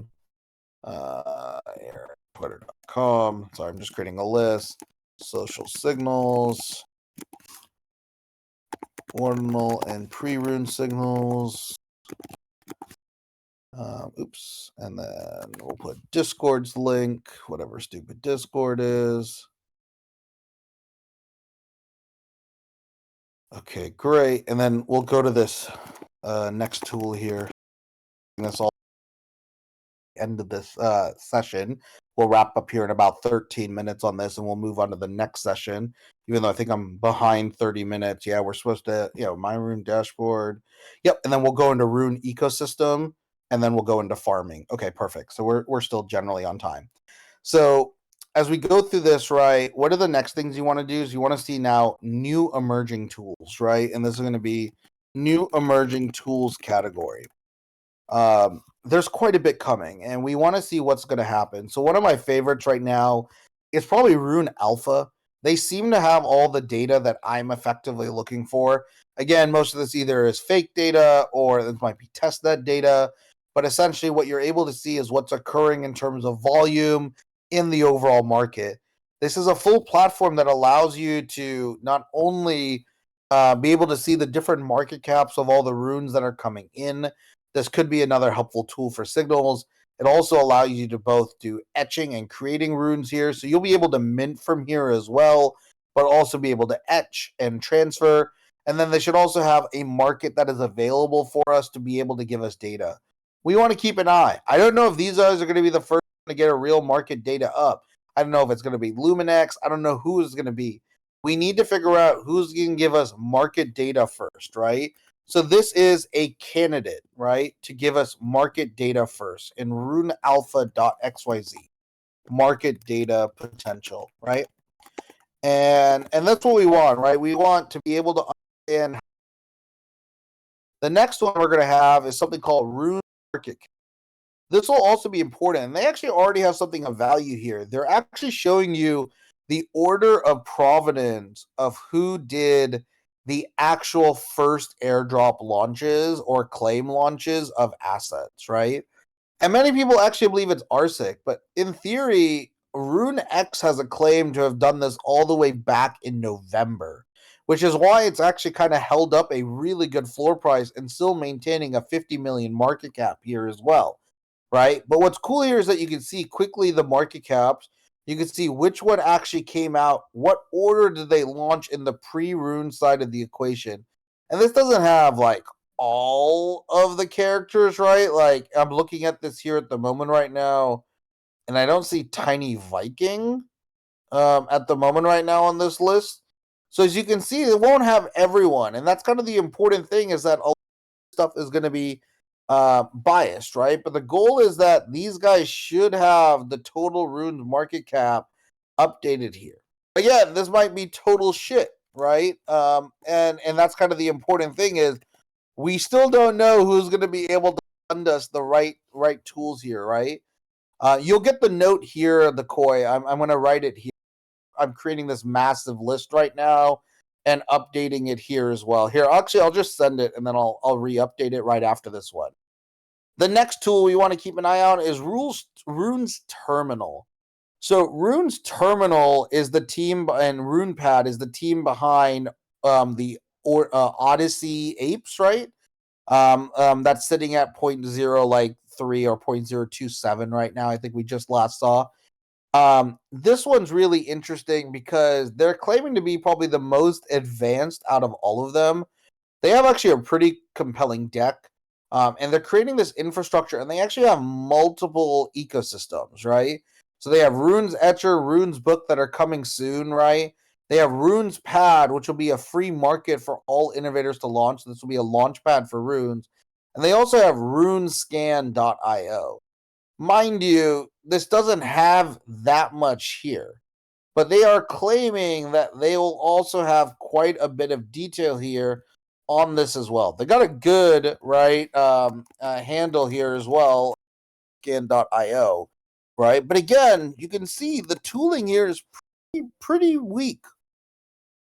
Here, twitter.com. Sorry, I'm just creating a list. Social signals, ordinal and pre-Rune signals. Oops. And then we'll put Discord's link, whatever stupid Discord is. Okay, great. And then we'll go to this next tool here. And that's all end of this session. We'll wrap up here in about 13 minutes on this, and we'll move on to the next session. Even though I think I'm behind 30 minutes. Yeah, we're supposed to, my Rune dashboard. Yep, and then we'll go into Rune ecosystem, and then we'll go into farming. Okay, perfect. So we're still generally on time. So as we go through this, right, what are the next things you want to do is you want to see now new emerging tools, right? And this is going to be new emerging tools category. There's quite a bit coming, and we want to see what's going to happen. So one of my favorites right now is probably Rune Alpha. They seem to have all the data that I'm effectively looking for. Again, most of this either is fake data or this might be testnet data, but essentially what you're able to see is what's occurring in terms of volume in the overall market. This is a full platform that allows you to not only be able to see the different market caps of all the runes that are coming in. This could be another helpful tool for signals. It also allows you to both do etching and creating runes here. So you'll be able to mint from here as well, but also be able to etch and transfer. And then they should also have a market that is available for us to be able to give us data. We want to keep an eye. I don't know if these guys are going to be the first to get a real market data up. I don't know if it's going to be Luminex. I don't know who is going to be. We need to figure out who's going to give us market data first, right? So this is a candidate, right, to give us market data first in runealpha.xyz, market data potential, right? And that's what we want, right? We want to be able to understand. The next one we're going to have is something called Rune Market. This will also be important. And they actually already have something of value here. They're actually showing you the order of provenance of who did the actual first airdrop launches or claim launches of assets, right? And many people actually believe it's Arsic, but in theory, Rune X has a claim to have done this all the way back in November, which is why it's actually kind of held up a really good floor price and still maintaining a 50 million market cap here as well, right? But what's cool here is that you can see quickly the market caps. You can see which one actually came out. What order did they launch in the pre-Rune side of the equation? And this doesn't have like all of the characters, right? Like I'm looking at this here at the moment right now, and I don't see Tiny Viking at the moment right now on this list. So as you can see, it won't have everyone, and that's kind of the important thing is that all stuff is going to be biased, right? But the goal is that these guys should have the total runes market cap updated here. Again, this might be total shit, right? And that's kind of the important thing is we still don't know who's going to be able to fund us the right tools here, right? You'll get the note here, the koi. I'm going to write it here. I'm creating this massive list right now and updating it here as well. Here, actually, I'll just send it and then I'll re-update it right after this one. The next tool we want to keep an eye on is Rune's Terminal. So Rune's Terminal is the team, and RunePad is the team behind the or Odyssey apes, right? That's sitting at point zero like 3 or 0.027 right now. I think we just last saw. This one's really interesting because they're claiming to be probably the most advanced out of all of them. They have actually a pretty compelling deck. And they're creating this infrastructure, and they actually have multiple ecosystems, right? So they have Rune's Etcher, Rune's Book that are coming soon, right? They have Rune's Pad, which will be a free market for all innovators to launch. This will be a launch pad for Runes. And they also have runescan.io. Mind you, this doesn't have that much here, but they are claiming that they will also have quite a bit of detail here on this as well. They got a good handle here as well, scan.io, right? But again, you can see the tooling here is pretty weak.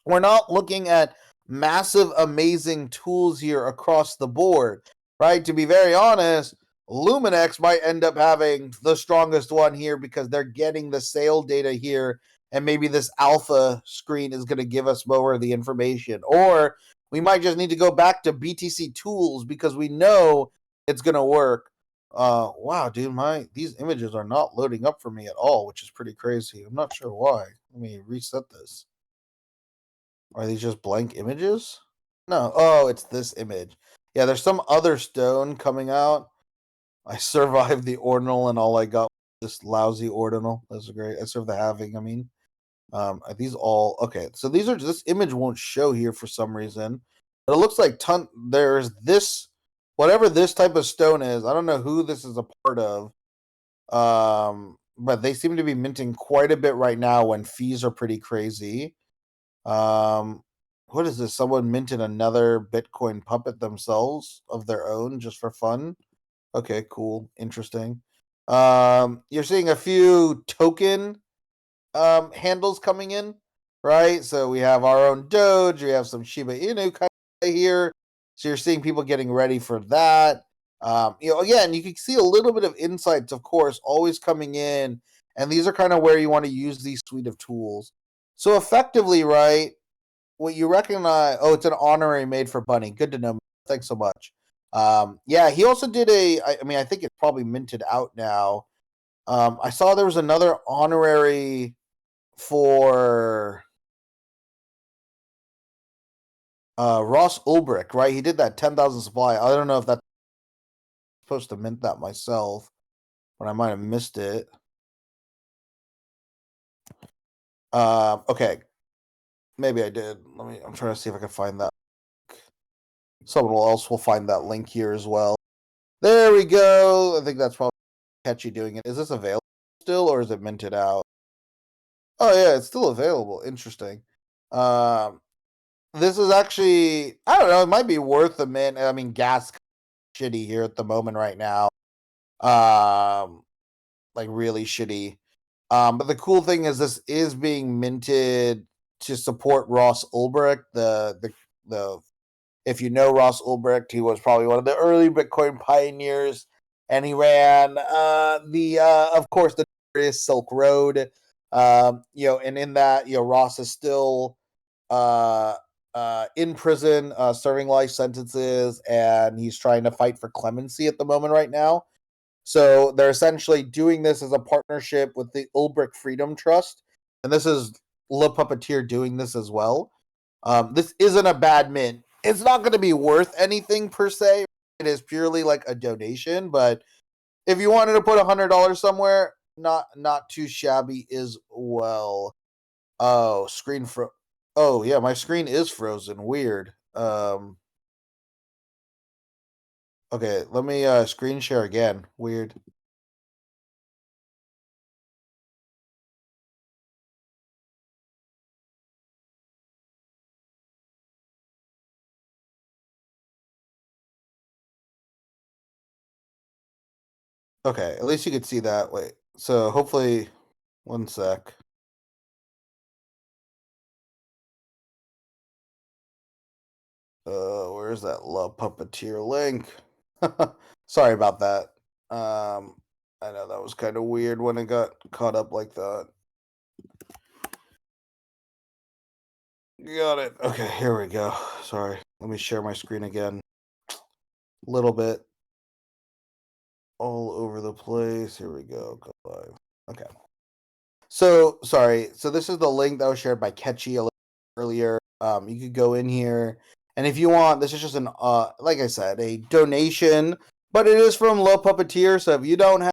We're not looking at massive, amazing tools here across the board, right? To be very honest, Luminex might end up having the strongest one here because they're getting the sale data here, and maybe this alpha screen is going to give us more of the information. Or we might just need to go back to BTC tools because we know it's going to work. Wow, dude, these images are not loading up for me at all, which is pretty crazy. I'm not sure why. Let me reset this. Are these just blank images? No. Oh, it's this image. Yeah, there's some other stone coming out. I survived the ordinal, and all I got was this lousy ordinal. That's great. I survived the halving. I mean, are these all okay? So these are this image won't show here for some reason, but it looks like there's this whatever this type of stone is. I don't know who this is a part of. But they seem to be minting quite a bit right now when fees are pretty crazy. What is this? Someone minted another Bitcoin puppet themselves of their own just for fun. Okay, cool, interesting. You're seeing a few token handles coming in, right? So we have our own Doge, we have some Shiba Inu kind of here. So you're seeing people getting ready for that. Again, you can see a little bit of insights, of course, always coming in, and these are kind of where you want to use these suite of tools. So effectively, right? What you recognize? Oh, it's an honorary made for Bunny. Good to know. Thanks so much. Yeah, he also did I mean, I think it's probably minted out now. I saw there was another honorary for Ross Ulbricht, right? He did that 10,000 supply. I don't know if that's supposed to mint that myself, but I might have missed it. Okay, maybe I did. I'm trying to see if I can find that. Someone else will find that link here as well. There we go. I think that's probably catchy doing it. Is this available still, or is it minted out? Oh yeah, it's still available. Interesting. Um, this is actually, I don't know, it might be worth a mint. I mean, gas shitty here at the moment right now. Like really shitty. But the cool thing is this is being minted to support Ross Ulbricht. The If you know Ross Ulbricht, he was probably one of the early Bitcoin pioneers, and he ran the of course the notorious Silk Road. And in that, Ross is still uh in prison, serving life sentences, and he's trying to fight for clemency at the moment right now. So they're essentially doing this as a partnership with the Ulbricht Freedom Trust, and this is Le Puppeteer doing this as well. This isn't a bad mint. It's not going to be worth anything per se. It is purely like a donation, but if you wanted to put $100 somewhere, not too shabby as well. Oh, Oh yeah, my screen is frozen. Weird. Okay, let me screen share again. Weird. Okay, at least you could see that. Wait. So hopefully, one sec. Where's that Love Puppeteer link? Sorry about that. I know that was kind of weird when it got caught up like that. Got it. Okay, here we go. Sorry. Let me share my screen again. A little bit all over the place. Here we go. Go live. Okay. So sorry. So this is the link that was shared by Ketchy a little earlier. You could go in here, and if you want, this is just an like I said, a donation, but it is from Low Puppeteer. So if you don't have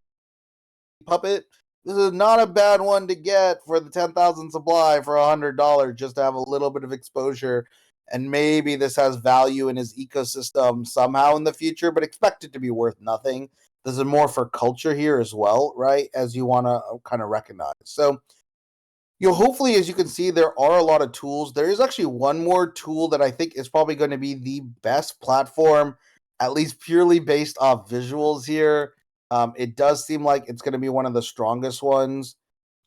Puppet, this is not a bad one to get for the 10,000 supply for $100, just to have a little bit of exposure. And maybe this has value in his ecosystem somehow in the future, but expect it to be worth nothing. This is more for culture here as well, right? As you want to kind of recognize. So you'll hopefully, as you can see, there are a lot of tools. There is actually one more tool that I think is probably going to be the best platform, at least purely based off visuals here. It does seem like it's going to be one of the strongest ones,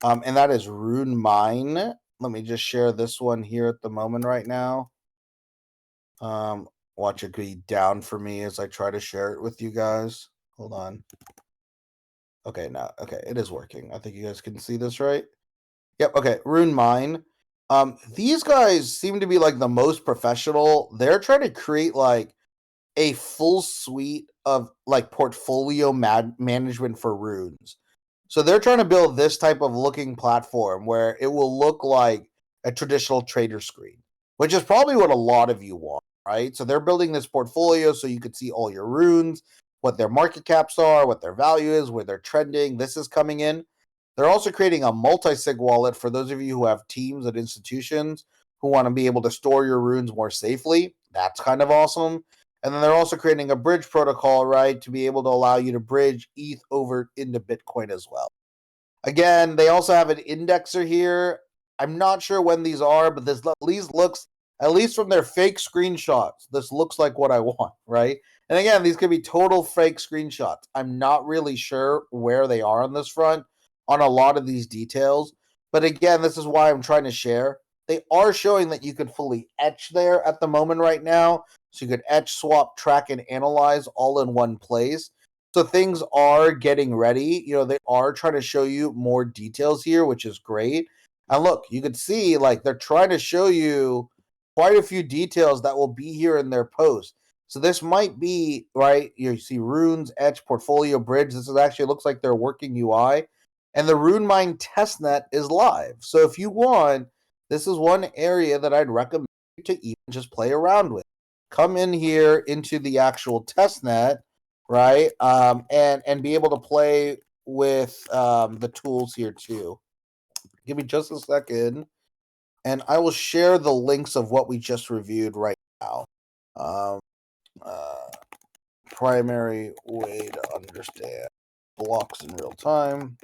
and that is Rune Mine. Let me just share this one here at the moment right now. Watch it be down for me as I try to share it with you guys. Hold on. Okay, now, okay, it is working. I think you guys can see this, right? Yep. Okay. Rune Mine. These guys seem to be like the most professional. They're trying to create like a full suite of like portfolio management for runes. So they're trying to build this type of looking platform where it will look like a traditional trader screen, which is probably what a lot of you want, right? So they're building this portfolio so you could see all your runes, what their market caps are, what their value is, where they're trending. This is coming in. They're also creating a multi-sig wallet for those of you who have teams at institutions who want to be able to store your runes more safely. That's kind of awesome. And then they're also creating a bridge protocol, right, to be able to allow you to bridge ETH over into Bitcoin as well. Again, they also have an indexer here. I'm not sure when these are, but this at least looks, at least from their fake screenshots, this looks like what I want, right? And again, these could be total fake screenshots. I'm not really sure where they are on this front on a lot of these details. But again, this is why I'm trying to share. They are showing that you could fully etch there at the moment right now. So you could etch, swap, track, and analyze all in one place. So things are getting ready. You know, they are trying to show you more details here, which is great. And look, you could see like they're trying to show you quite a few details that will be here in their post. So this might be, right, you see runes, etch, portfolio, bridge. This is actually looks like their working UI. And the Rune Mine testnet is live. So if you want, this is one area that I'd recommend to even just play around with. Come in here into the actual testnet, right? And be able to play with the tools here too. Give me just a second, and I will share the links of what we just reviewed right now. Um, uh, Primary way to understand blocks in real time.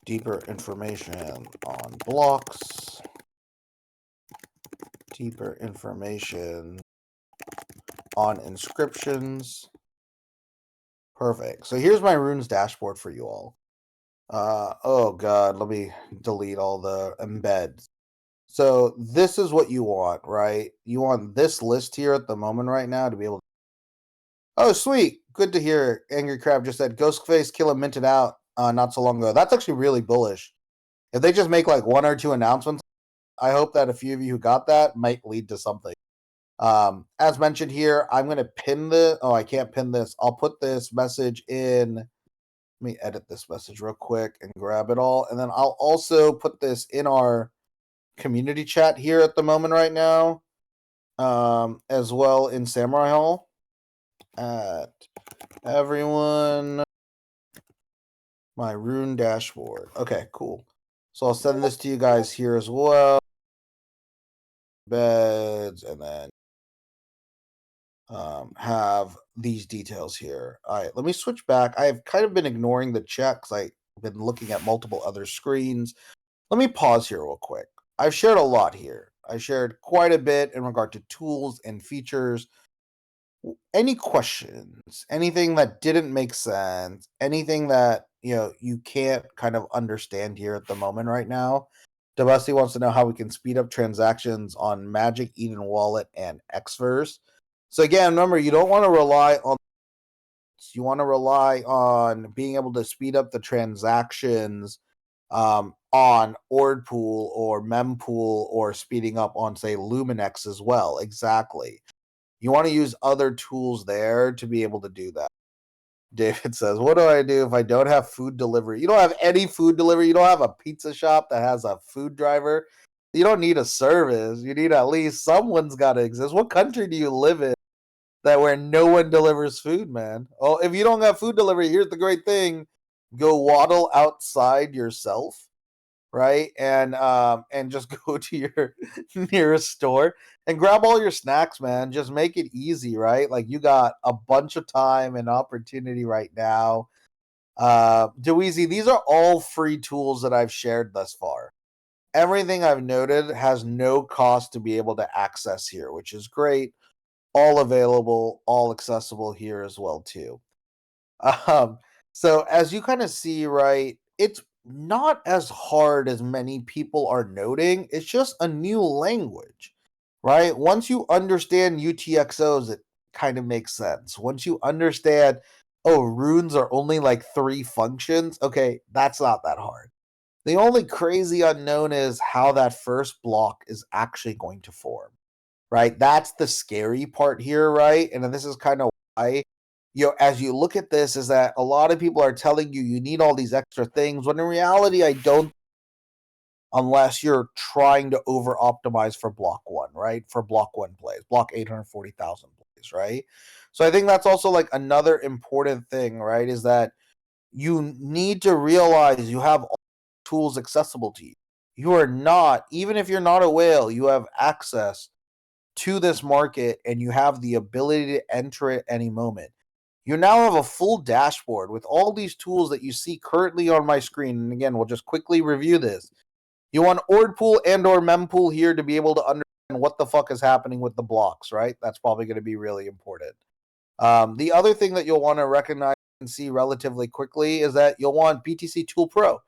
Deeper information on blocks. Deeper information on inscriptions. Perfect. So here's my runes dashboard for you all. Oh god, let me delete all the embeds. So this is what you want, right? You want this list here at the moment right now to be able to... Oh, sweet. Good to hear. Angry Crab just said Ghostface Killer minted out not so long ago. That's actually really bullish. If they just make like one or two announcements, I hope that a few of you who got that might lead to something. As mentioned here, I'm going to pin the... Oh, I can't pin this. I'll put this message in... Let me edit this message real quick and grab it all. And then I'll also put this in our community chat here at the moment right now, as well in Samurai Hall. At everyone, my rune dashboard. Okay, cool. So I'll send this to you guys here as well. Beds, and then have these details here. All right, let me switch back. I've kind of been ignoring the chat because I've been looking at multiple other screens. Let me pause here real quick. I've shared a lot here. I shared quite a bit in regard to tools and features. Any questions? Anything that didn't make sense? Anything that you can't kind of understand here at the moment right now? Dabasti wants to know how we can speed up transactions on Magic, Eden Wallet, and Xverse. So again, remember, you don't want to rely on... You want to rely on being able to speed up the transactions on Ordpool or Mempool or speeding up on, say, Luminex as well. Exactly. You want to use other tools there to be able to do that. David says, what do I do if I don't have food delivery? You don't have any food delivery. You don't have a pizza shop that has a food driver. You don't need a service. You need at least someone's got to exist. What country do you live in that where no one delivers food, man? Oh, if you don't have food delivery, here's the great thing. Go waddle outside yourself, right? And just go to your nearest store and grab all your snacks, man. Just make it easy, right? Like you got a bunch of time and opportunity right now. Dweezy, these are all free tools that I've shared thus far. Everything I've noted has no cost to be able to access here, which is great. All available, all accessible here as well too. Um, so as you kind of see, right, it's not as hard as many people are noting. It's just a new language, right? Once you understand UTXOs, it kind of makes sense. Once you understand, oh, runes are only like 3 functions, okay, that's not that hard. The only crazy unknown is how that first block is actually going to form, right? That's the scary part here, right? And this is kind of why, as you look at this, is that a lot of people are telling you you need all these extra things, when in reality, I don't, unless you're trying to over optimize for block 1, right? For block 1 plays, block 840,000 plays, right? So I think that's also like another important thing, right? Is that you need to realize you have all tools accessible to you. You are not, even if you're not a whale, you have access to this market and you have the ability to enter it any moment. You now have a full dashboard with all these tools that you see currently on my screen. And again, we'll just quickly review this. You want Ordpool and or Mempool here to be able to understand what the fuck is happening with the blocks, right? That's probably going to be really important. The other thing that you'll want to recognize and see relatively quickly is that you'll want BTC Tool Pro.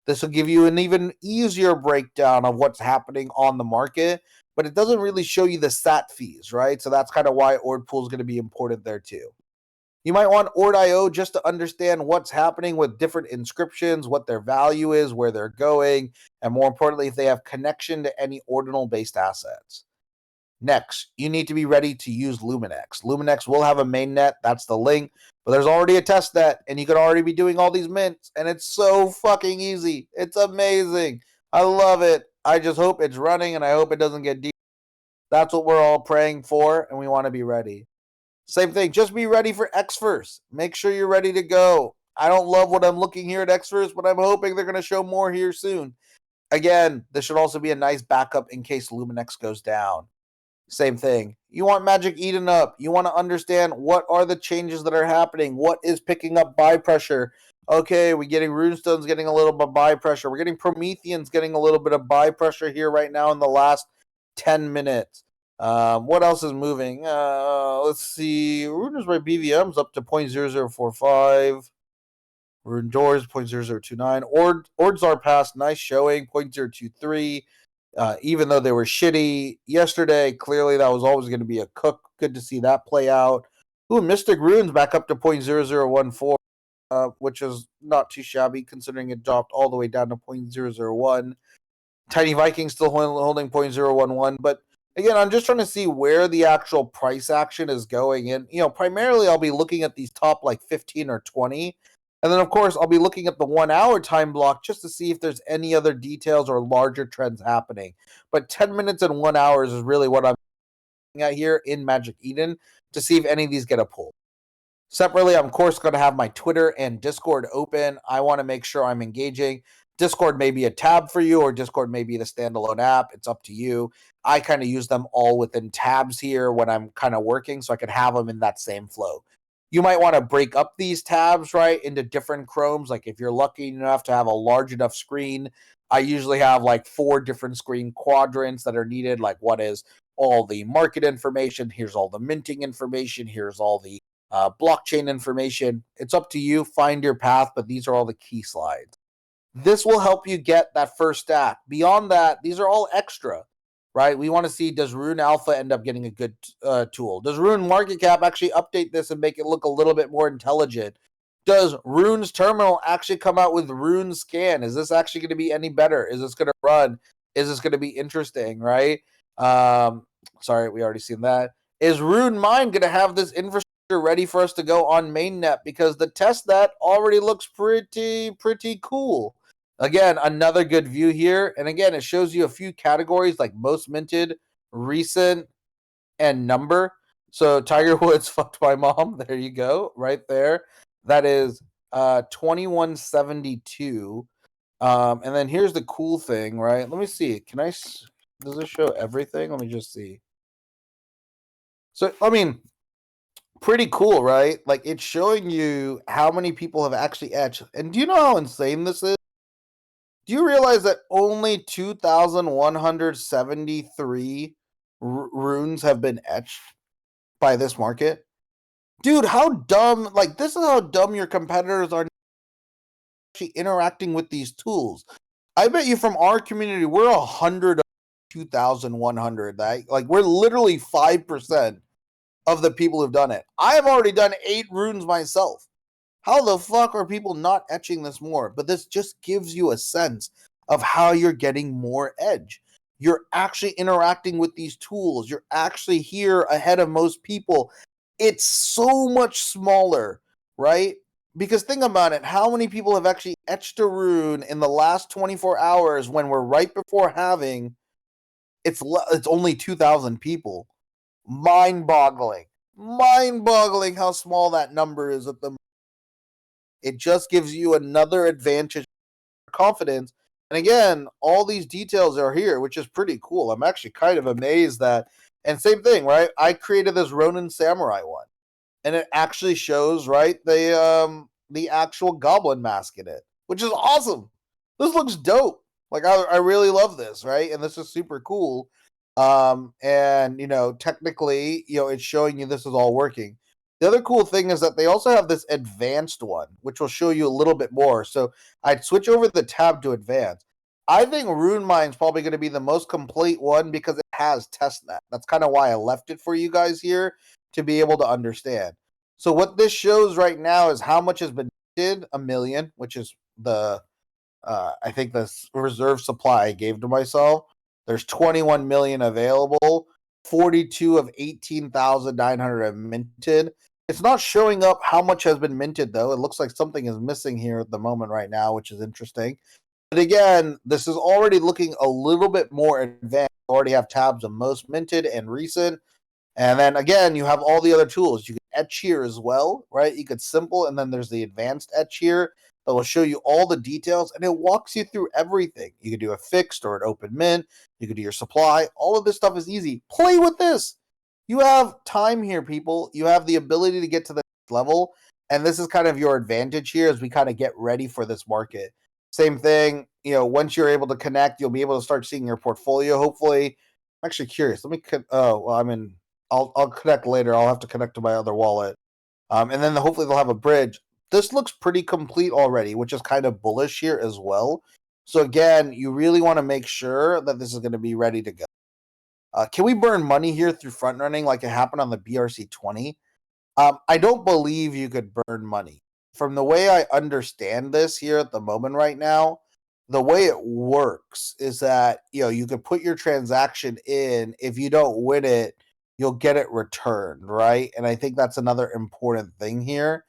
This will give you an even easier breakdown of what's happening on the market, but it doesn't really show you the SAT fees, right? So that's kind of why Ordpool is going to be important there too. You might want Ord.io just to understand what's happening with different inscriptions, what their value is, where they're going, and more importantly, if they have connection to any ordinal-based assets. Next, you need to be ready to use Luminex. Luminex will have a mainnet. That's the link. But there's already a test net, and you could already be doing all these mints. And it's so fucking easy. It's amazing. I love it. I just hope it's running, and I hope it doesn't get deep. That's what we're all praying for, and we want to be ready. Same thing. Just be ready for Xverse. Make sure you're ready to go. I don't love what I'm looking here at Xverse, but I'm hoping they're going to show more here soon. Again, this should also be a nice backup in case Luminex goes down. Same thing. You want Magic Eden up. You want to understand what are the changes that are happening. What is picking up buy pressure? Okay, we're getting Runestones getting a little bit of buy pressure. We're getting Prometheans getting a little bit of buy pressure here right now in the last 10 minutes. What else is moving? Let's see. Rune's by BVM's up to 0.0045. Rune Doors 0.0029. Ords are past. Nice showing 0.023. Even though they were shitty yesterday, clearly that was always going to be a cook. Good to see that play out. Ooh, Mystic Rune's back up to 0.0014, which is not too shabby considering it dropped all the way down to 0.001. Tiny Viking still holding 0.011, but again, I'm just trying to see where the actual price action is going. And, primarily I'll be looking at these top like 15 or 20. And then, of course, I'll be looking at the 1 hour time block just to see if there's any other details or larger trends happening. But 10 minutes and 1 hour is really what I'm looking at here in Magic Eden to see if any of these get a pull. Separately, I'm, of course, going to have my Twitter and Discord open. I want to make sure I'm engaging. Discord may be a tab for you, or Discord may be the standalone app. It's up to you. I kind of use them all within tabs here when I'm kind of working, so I can have them in that same flow. You might want to break up these tabs, right, into different Chromes. Like if you're lucky enough to have a large enough screen, I usually have like 4 different screen quadrants that are needed. Like what is all the market information? Here's all the minting information. Here's all the blockchain information. It's up to you. Find your path, but these are all the key slides. This will help you get that first stack. Beyond that, these are all extra, right? We want to see, does Rune Alpha end up getting a good tool? Does Rune Market Cap actually update this and make it look a little bit more intelligent? Does Rune's terminal actually come out with Rune Scan? Is this actually going to be any better? Is this going to run? Is this going to be interesting, right? Sorry, we already seen that. Is Rune Mine going to have this infrastructure ready for us to go on mainnet? Because the testnet already looks pretty cool. Again, another good view here. And again, it shows you a few categories like most minted, recent, and number. So Tiger Woods fucked my mom. There you go, right there. That is 2172. And then here's the cool thing, right? Let me see. Does this show everything? Let me just see. So I mean, pretty cool, right? Like it's showing you how many people have actually etched. And do you know how insane this is? Do you realize that only 2,173 runes have been etched by this market? Dude, how dumb, like this is how dumb your competitors are actually interacting with these tools. I bet you from our community, we're 100 of 2,100. Like we're literally 5% of the people who've done it. I have already done 8 runes myself. How the fuck are people not etching this more? But this just gives you a sense of how you're getting more edge. You're actually interacting with these tools. You're actually here ahead of most people. It's so much smaller, right? Because think about it. How many people have actually etched a rune in the last 24 hours when we're right before having it's only 2,000 people? Mind-boggling. Mind-boggling how small that number is at the moment. It just gives you another advantage confidence. And again, all these details are here, which is pretty cool. I'm actually kind of amazed that. And same thing, right? I created this Ronin Samurai one, and it actually shows right the actual goblin mask in it, which is awesome. This looks dope. Like I really love this, right? And this is super cool. And technically, it's showing you this is all working. The other cool thing is that they also have this advanced one, which will show you a little bit more. So I'd switch over the tab to advanced. I think Rune Mine's probably going to be the most complete one because it has testnet. That's kind of why I left it for you guys here to be able to understand. So what this shows right now is how much has been did 1 million, which is the I think the reserve supply I gave to myself. There's 21 million available. 42 of 18,900 have minted. It's not showing up how much has been minted though. It looks like something is missing here at the moment right now, which is interesting. But again, this is already looking a little bit more advanced. You already have tabs of most minted and recent. And then again, you have all the other tools. You can etch here as well, right? You could simple, and then there's the advanced etch here that will show you all the details, and it walks you through everything. You could do a fixed or an open mint. You could do your supply. All of this stuff is easy. Play with this. You have time here, people. You have the ability to get to the next level, and this is kind of your advantage here as we kind of get ready for this market. Same thing, once you're able to connect, you'll be able to start seeing your portfolio, hopefully. I'm actually curious. I'll connect later. I'll have to connect to my other wallet. And then hopefully they'll have a bridge. This looks pretty complete already, which is kind of bullish here as well. So again, you really want to make sure that this is going to be ready to go. Can we burn money here through front running like it happened on the BRC20? I don't believe you could burn money. From the way I understand this here at the moment right now, the way it works is that you could put your transaction in. If you don't win it, you'll get it returned, right? And I think that's another important thing here.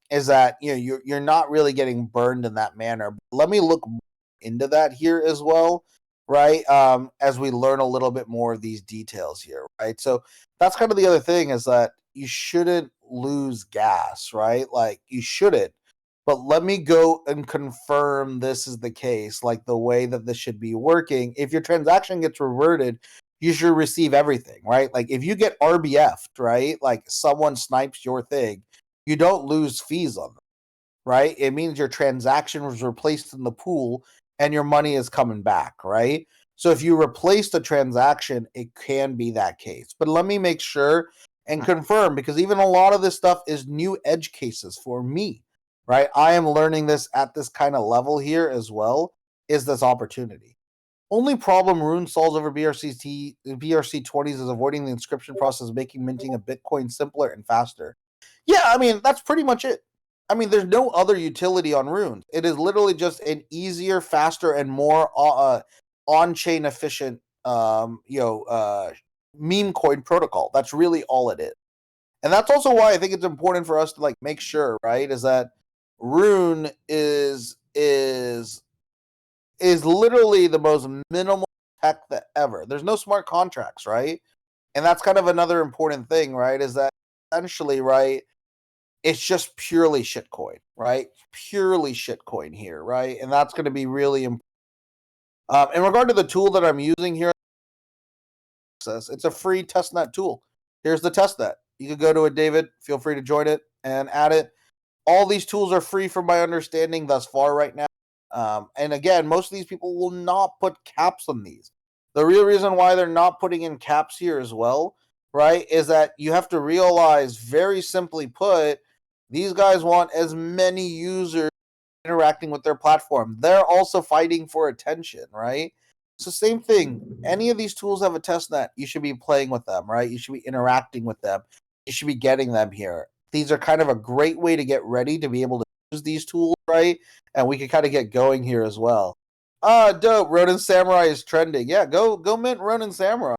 Is that you're not really getting burned in that manner. Let me look into that here as well, right? As we learn a little bit more of these details here, right? So that's kind of the other thing is that you shouldn't lose gas, right? Like you shouldn't. But let me go and confirm this is the case, like the way that this should be working. If your transaction gets reverted, you should receive everything, right? Like if you get RBF'd, right? Like someone snipes your thing, you don't lose fees on them, right? It means your transaction was replaced in the pool and your money is coming back, right? So if you replace the transaction, it can be that case. But let me make sure and confirm because even a lot of this stuff is new edge cases for me, right? I am learning this at this kind of level here as well, is this opportunity. Only problem Rune solves over BRC20s is avoiding the inscription process, making minting of Bitcoin simpler and faster. Yeah, I mean, that's pretty much it. I mean, there's no other utility on Rune. It is literally just an easier, faster, and more on-chain efficient, meme coin protocol. That's really all it is. And that's also why I think it's important for us to like make sure, right, is that Rune is literally the most minimal tech that ever. There's no smart contracts, right? And that's kind of another important thing, right? Is that essentially, right, it's just purely shitcoin, right? Purely shitcoin here, right? And that's going to be really important. In regard to the tool that I'm using here, it's a free testnet tool. Here's the testnet. You could go to it, David. Feel free to join it and add it. All these tools are free from my understanding thus far right now. And again, most of these people will not put caps on these. The real reason why they're not putting in caps here as well, right, is that you have to realize, very simply put, these guys want as many users interacting with their platform. They're also fighting for attention, right? So same thing. Any of these tools have a test net. You should be playing with them, right? You should be interacting with them. You should be getting them here. These are kind of a great way to get ready to be able to use these tools, right? And we can kind of get going here as well. Dope. Ronin Samurai is trending. Yeah, go mint Ronin Samurai.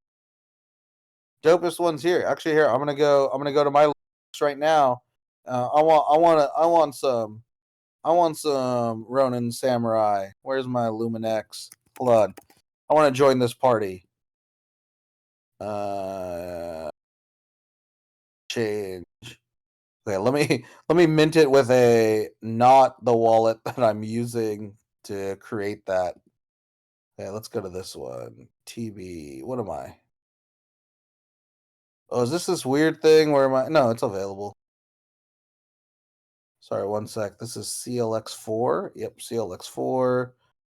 Dopest ones here. Actually, here I'm gonna go to my list right now. I want some Ronin Samurai. Where's my Luminex? Hold on. I want to join this party. Change. Okay, let me mint it with a not the wallet that I'm using to create that. Okay, let's go to this one. TB. What am I? Oh, is this weird thing where am I? No, it's available. Sorry, one sec. This is CLX4. Yep, CLX4.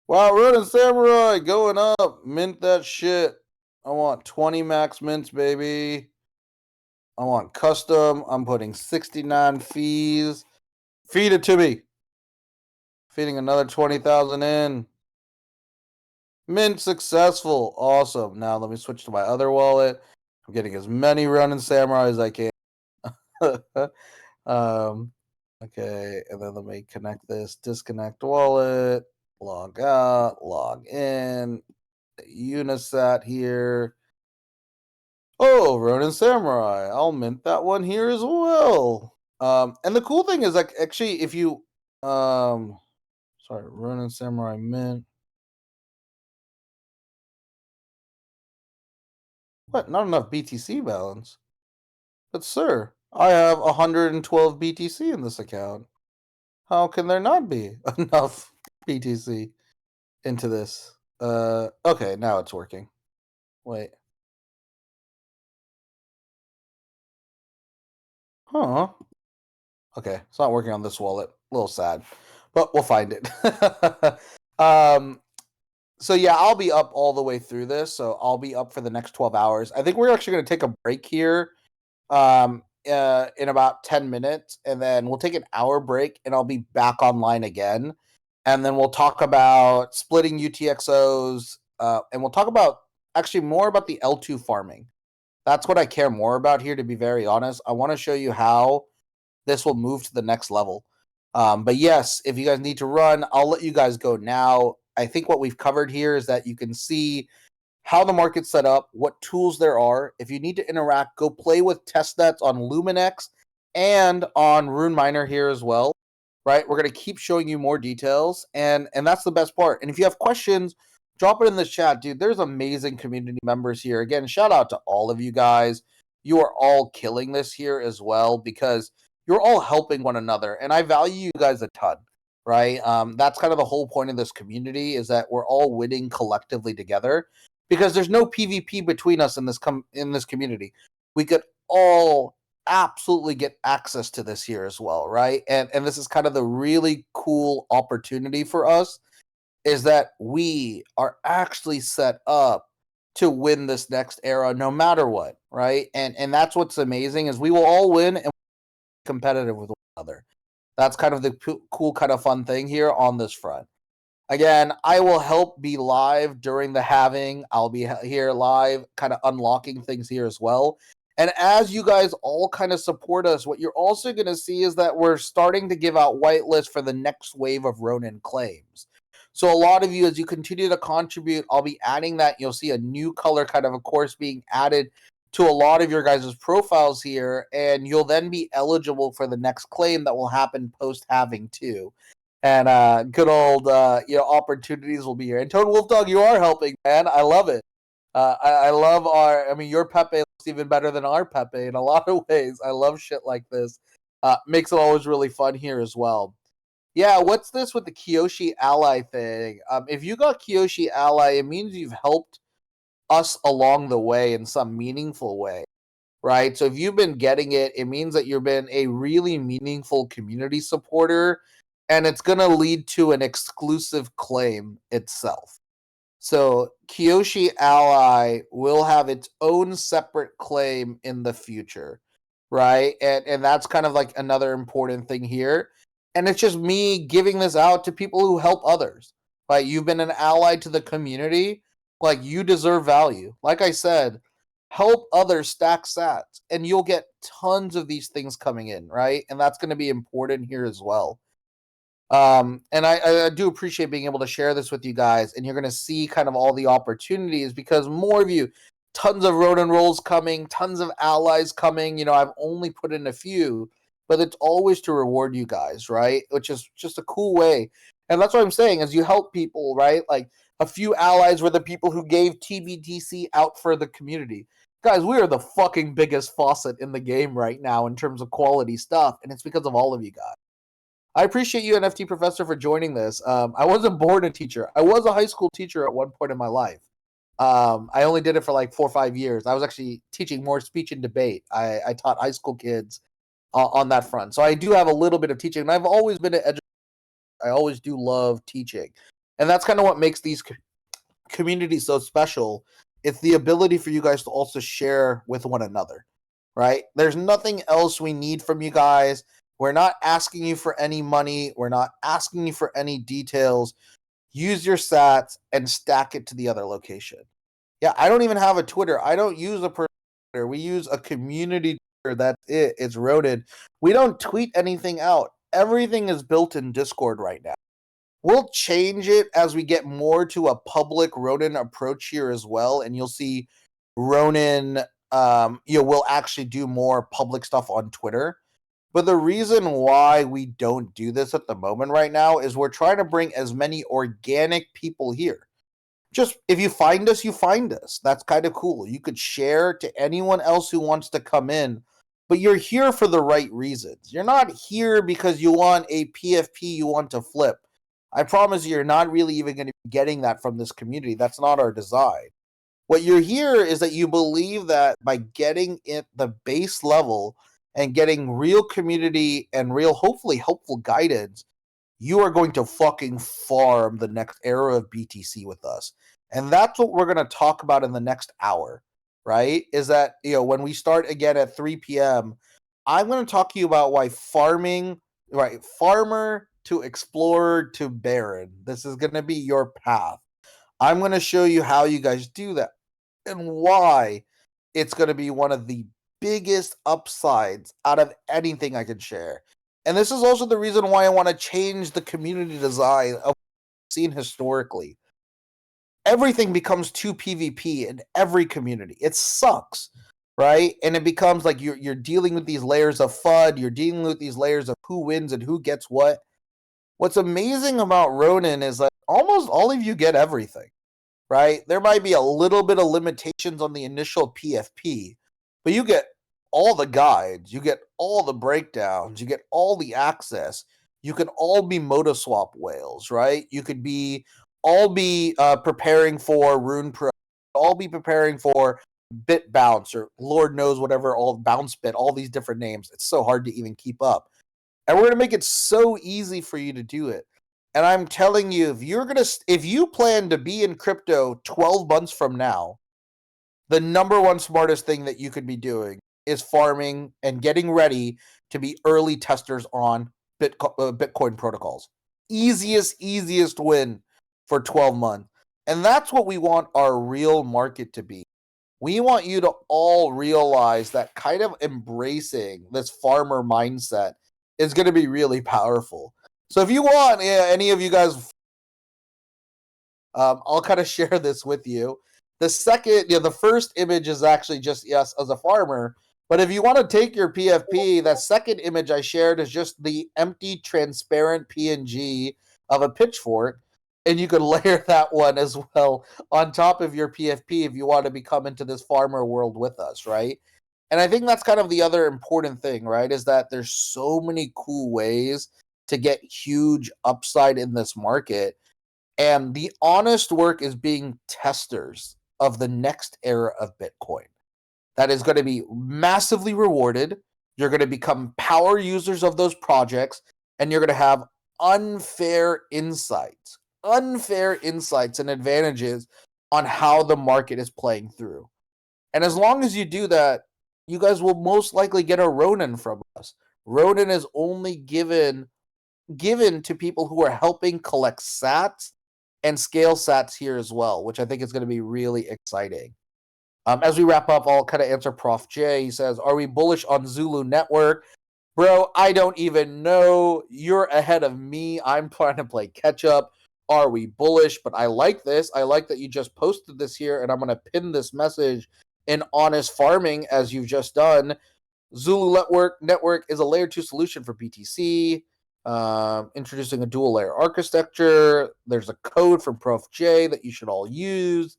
Wow, Ronin Samurai going up. Mint that shit. I want 20 max mints, baby. I want custom. I'm putting 69 fees. Feed it to me. Feeding another 20,000 in. Mint successful. Awesome. Now let me switch to my other wallet. I'm getting as many Ronin Samurai as I can. Okay, and then let me connect this. Disconnect wallet. Log out. Log in. Unisat here. Oh, Ronin Samurai. I'll mint that one here as well. And the cool thing is, like, actually, if you, sorry, Ronin Samurai mint. What? Not enough BTC balance. But sir, I have 112 BTC in this account. How can there not be enough BTC into this? Okay, now it's working. Wait. Huh. Okay, it's not working on this wallet. A little sad, but we'll find it. So yeah, I'll be up all the way through this. So I'll be up for the next 12 hours. I think we're actually going to take a break here in about 10 minutes, and then we'll take an hour break and I'll be back online again. And then we'll talk about splitting UTXOs, and we'll talk about actually more about the L2 farming. That's what I care more about here, to be very honest. I want to show you how this will move to the next level. But yes, if you guys need to run, I'll let you guys go now. I think what we've covered here is that you can see how the market's set up, what tools there are. If you need to interact, go play with testnets on Luminex and on Rune Miner here as well. Right? We're going to keep showing you more details, and that's the best part. And if you have questions, drop it in the chat, dude. There's amazing community members here. Again, shout out to all of you guys. You are all killing this here as well, because you're all helping one another, and I value you guys a ton. Right? That's kind of the whole point of this community, is that we're all winning collectively together, because there's no PvP between us in this community. We could all absolutely get access to this here as well, right? And this is kind of the really cool opportunity for us, is that we are actually set up to win this next era no matter what, right? And that's what's amazing, is we will all win and competitive with one another. That's kind of the cool, kind of fun thing here on this front. Again, I will help be live during the halving. I'll be here live, kind of unlocking things here as well. And as you guys all kind of support us, what you're also going to see is that we're starting to give out whitelists for the next wave of Ronin claims. So a lot of you, as you continue to contribute, I'll be adding that. You'll see a new color kind of course, being added to a lot of your guys' profiles here, and you'll then be eligible for the next claim that will happen post halving too. And good old opportunities will be here. And Toad Wolf Dog, you are helping, man. I love it. I love your Pepe looks even better than our Pepe in a lot of ways. I love shit like this. Makes it always really fun here as well. Yeah, what's this with the Kyoshi Ally thing? If you got Kyoshi Ally, it means you've helped us along the way in some meaningful way, right? So if you've been getting it, it means that you've been a really meaningful community supporter, and it's going to lead to an exclusive claim itself. So Kyoshi Ally will have its own separate claim in the future, right? And that's kind of like another important thing here. And it's just me giving this out to people who help others. Right? You've been an ally to the community. Like, you deserve value. Like I said, help others stack sats, and you'll get tons of these things coming in, right? And that's going to be important here as well. And I do appreciate being able to share this with you guys, and you're going to see kind of all the opportunities, because more of you, tons of Ronin rolls coming, tons of allies coming. I've only put in a few, but it's always to reward you guys, right? Which is just a cool way. And that's what I'm saying, as you help people, right? Like, a few allies were the people who gave TBTC out for the community. Guys, we are the fucking biggest faucet in the game right now in terms of quality stuff, and it's because of all of you guys. I appreciate you, NFT Professor, for joining this. I wasn't born a teacher. I was a high school teacher at one point in my life. I only did it for like 4 or 5 years. I was actually teaching more speech and debate. I taught high school kids on that front. So I do have a little bit of teaching, and I've always been an educator. I always do love teaching. And that's kind of what makes these communities so special. It's the ability for you guys to also share with one another, right? There's nothing else we need from you guys. We're not asking you for any money. We're not asking you for any details. Use your sats and stack it to the other location. Yeah, I don't even have a Twitter. I don't use a personal Twitter. We use a community Twitter. That's it. It's roted. We don't tweet anything out. Everything is built in Discord right now. We'll change it as we get more to a public Ronin approach here as well, and you'll see Ronin. We'll actually do more public stuff on Twitter. But the reason why we don't do this at the moment right now is we're trying to bring as many organic people here. Just, if you find us, you find us. That's kind of cool. You could share to anyone else who wants to come in, but you're here for the right reasons. You're not here because you want a PFP you want to flip. I promise you're not really even going to be getting that from this community. That's not our design. What you're here is that you believe that by getting at the base level and getting real community and real, hopefully helpful guidance, you are going to fucking farm the next era of BTC with us. And that's what we're going to talk about in the next hour, right? Is that, when we start again at 3 p.m., I'm going to talk to you about why farming, right? Farmer to explorer to baron. This is going to be your path. I'm going to show you how you guys do that and why it's going to be one of the biggest upsides out of anything I can share. And this is also the reason why I want to change the community design of seen historically. Everything becomes too PvP in every community. It sucks, right? And it becomes like you're dealing with these layers of FUD. You're dealing with these layers of who wins and who gets what. What's amazing about Ronin is that almost all of you get everything, right? There might be a little bit of limitations on the initial PFP, but you get all the guides, you get all the breakdowns, you get all the access. You can all be Moto Swap whales, right? You could all be preparing for Rune Pro, all be preparing for Bit Bounce, or Lord knows whatever, all Bounce Bit, all these different names. It's so hard to even keep up. And we're going to make it so easy for you to do it. And I'm telling you, if you plan to be in crypto 12 months from now, the number one smartest thing that you could be doing is farming and getting ready to be early testers on Bitcoin protocols. Easiest win for 12 months. And that's what we want our real market to be. we want you to all realize that kind of embracing this farmer mindset is going to be really powerful. So if you want, any of you guys, I'll kind of share this with you. The second, the first image is actually just yes as a farmer. But if you want to take your PFP, that second image I shared is just the empty, transparent PNG of a pitchfork. And you could layer that one as well on top of your PFP if you want to become into this farmer world with us, right? And I think that's kind of the other important thing, right? Is that there's so many cool ways to get huge upside in this market. And the honest work is being testers of the next era of Bitcoin. That is going to be massively rewarded. You're going to become power users of those projects, and you're going to have unfair insights and advantages on how the market is playing through. And as long as you do that, you guys will most likely get a Ronin from us. Ronin is only given to people who are helping collect sats and scale sats here as well, which I think is going to be really exciting. As we wrap up, I'll kind of answer Prof. J. He says, are we bullish on Zulu Network? Bro, I don't even know. You're ahead of me. I'm trying to play catch up. Are we bullish? But I like this. I like that you just posted this here, and I'm going to pin this message in honest farming as you've just done. Zulu Network is a layer 2 solution for BTC. Introducing a dual layer architecture. There's a code from Prof. J that you should all use.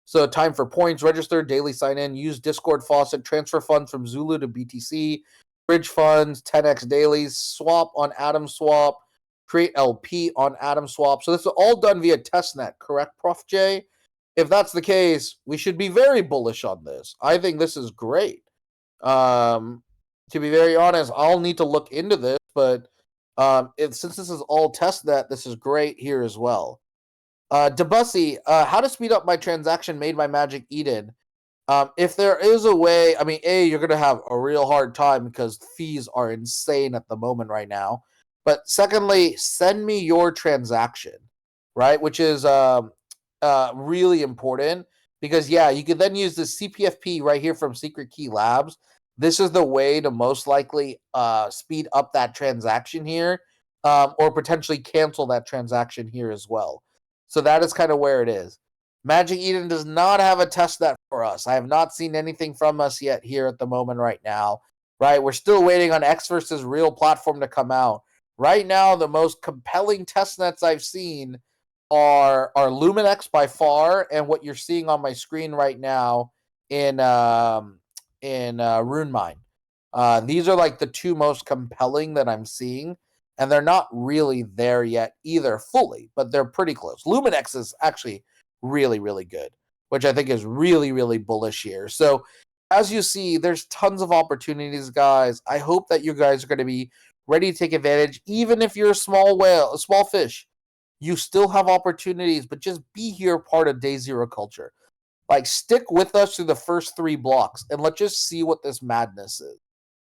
So time for points, register, daily sign in, use Discord faucet, transfer funds from Zulu to BTC, bridge funds, 10x dailies, swap on Atom Swap, create LP on Atom Swap. So this is all done via testnet, correct, Prof. J? If that's the case, we should be very bullish on this. I think this is great. To be very honest, I'll need to look into this, but since this is all testnet, this is great here as well. Debussy, how to speed up my transaction made by Magic Eden. If there is a way, I mean, you're going to have a real hard time because fees are insane at the moment right now. But secondly, send me your transaction, right? Which is really important because, you could then use the CPFP right here from Secret Key Labs. This is the way to most likely speed up that transaction here, or potentially cancel that transaction here as well. So that is kind of where it is. Magic Eden does not have a testnet for us. I have not seen anything from us yet here at the moment right now, right? We're still waiting on X versus Real platform to come out. Right now, the most compelling testnets I've seen are LumenX by far, and what you're seeing on my screen right now in Rune Mine. These are like the two most compelling that I'm seeing. And they're not really there yet either fully, but they're pretty close. LumenX is actually really, really good, which I think is really, really bullish here. So as you see, there's tons of opportunities, guys. I hope that you guys are going to be ready to take advantage. Even if you're a small whale, a small fish, you still have opportunities, but just be here part of day zero culture. Like, stick with us through the first 3 blocks, and let's just see what this madness is.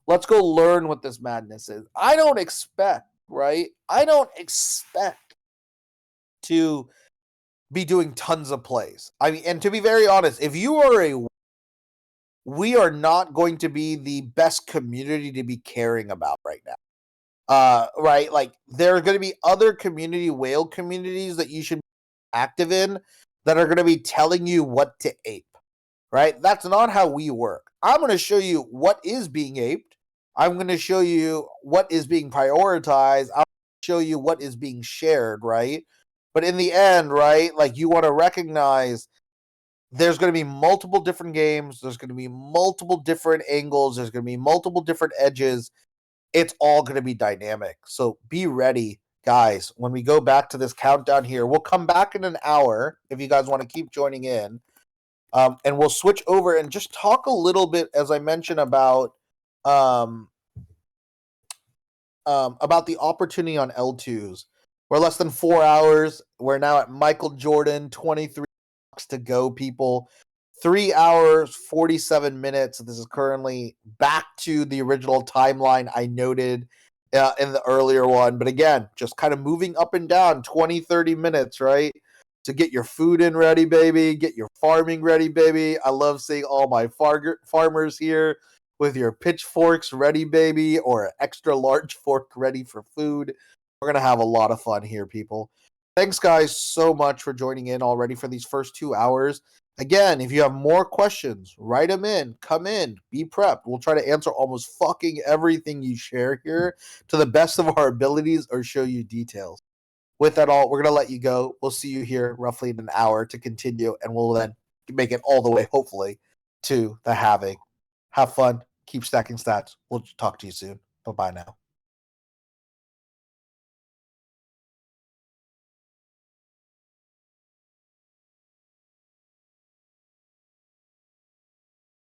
Let's go learn what this madness is. I don't expect to be doing tons of plays. I mean, and to be very honest, if you are we are not going to be the best community to be caring about right now. Right? Like, there are going to be other whale communities that you should be active in that are going to be telling you what to ape. Right? That's not how we work. I'm going to show you what is being aped. I'm going to show you what is being prioritized. I'll show you what is being shared, right? But in the end, right, like, you want to recognize there's going to be multiple different games. There's going to be multiple different angles. There's going to be multiple different edges. It's all going to be dynamic. So be ready, guys. When we go back to this countdown here, we'll come back in an hour if you guys want to keep joining in. And we'll switch over and just talk a little bit, as I mentioned, about the opportunity on L2s. We're less than 4 hours. We're now at Michael Jordan, 23 bucks to go, people. 3 hours, 47 minutes. This is currently back to the original timeline I noted in the earlier one. But again, just kind of moving up and down, 20, 30 minutes, right? So get your food in ready, baby. Get your farming ready, baby. I love seeing all my farmers here with your pitchforks ready, baby, or an extra large fork ready for food. We're going to have a lot of fun here, people. Thanks, guys, so much for joining in already for these first 2 hours. Again, if you have more questions, write them in. Come in. Be prepped. We'll try to answer almost fucking everything you share here to the best of our abilities or show you details. With that all, we're going to let you go. We'll see you here roughly in an hour to continue, and we'll then make it all the way, hopefully, to the halving. Have fun. Keep stacking stats. We'll talk to you soon. Bye-bye now.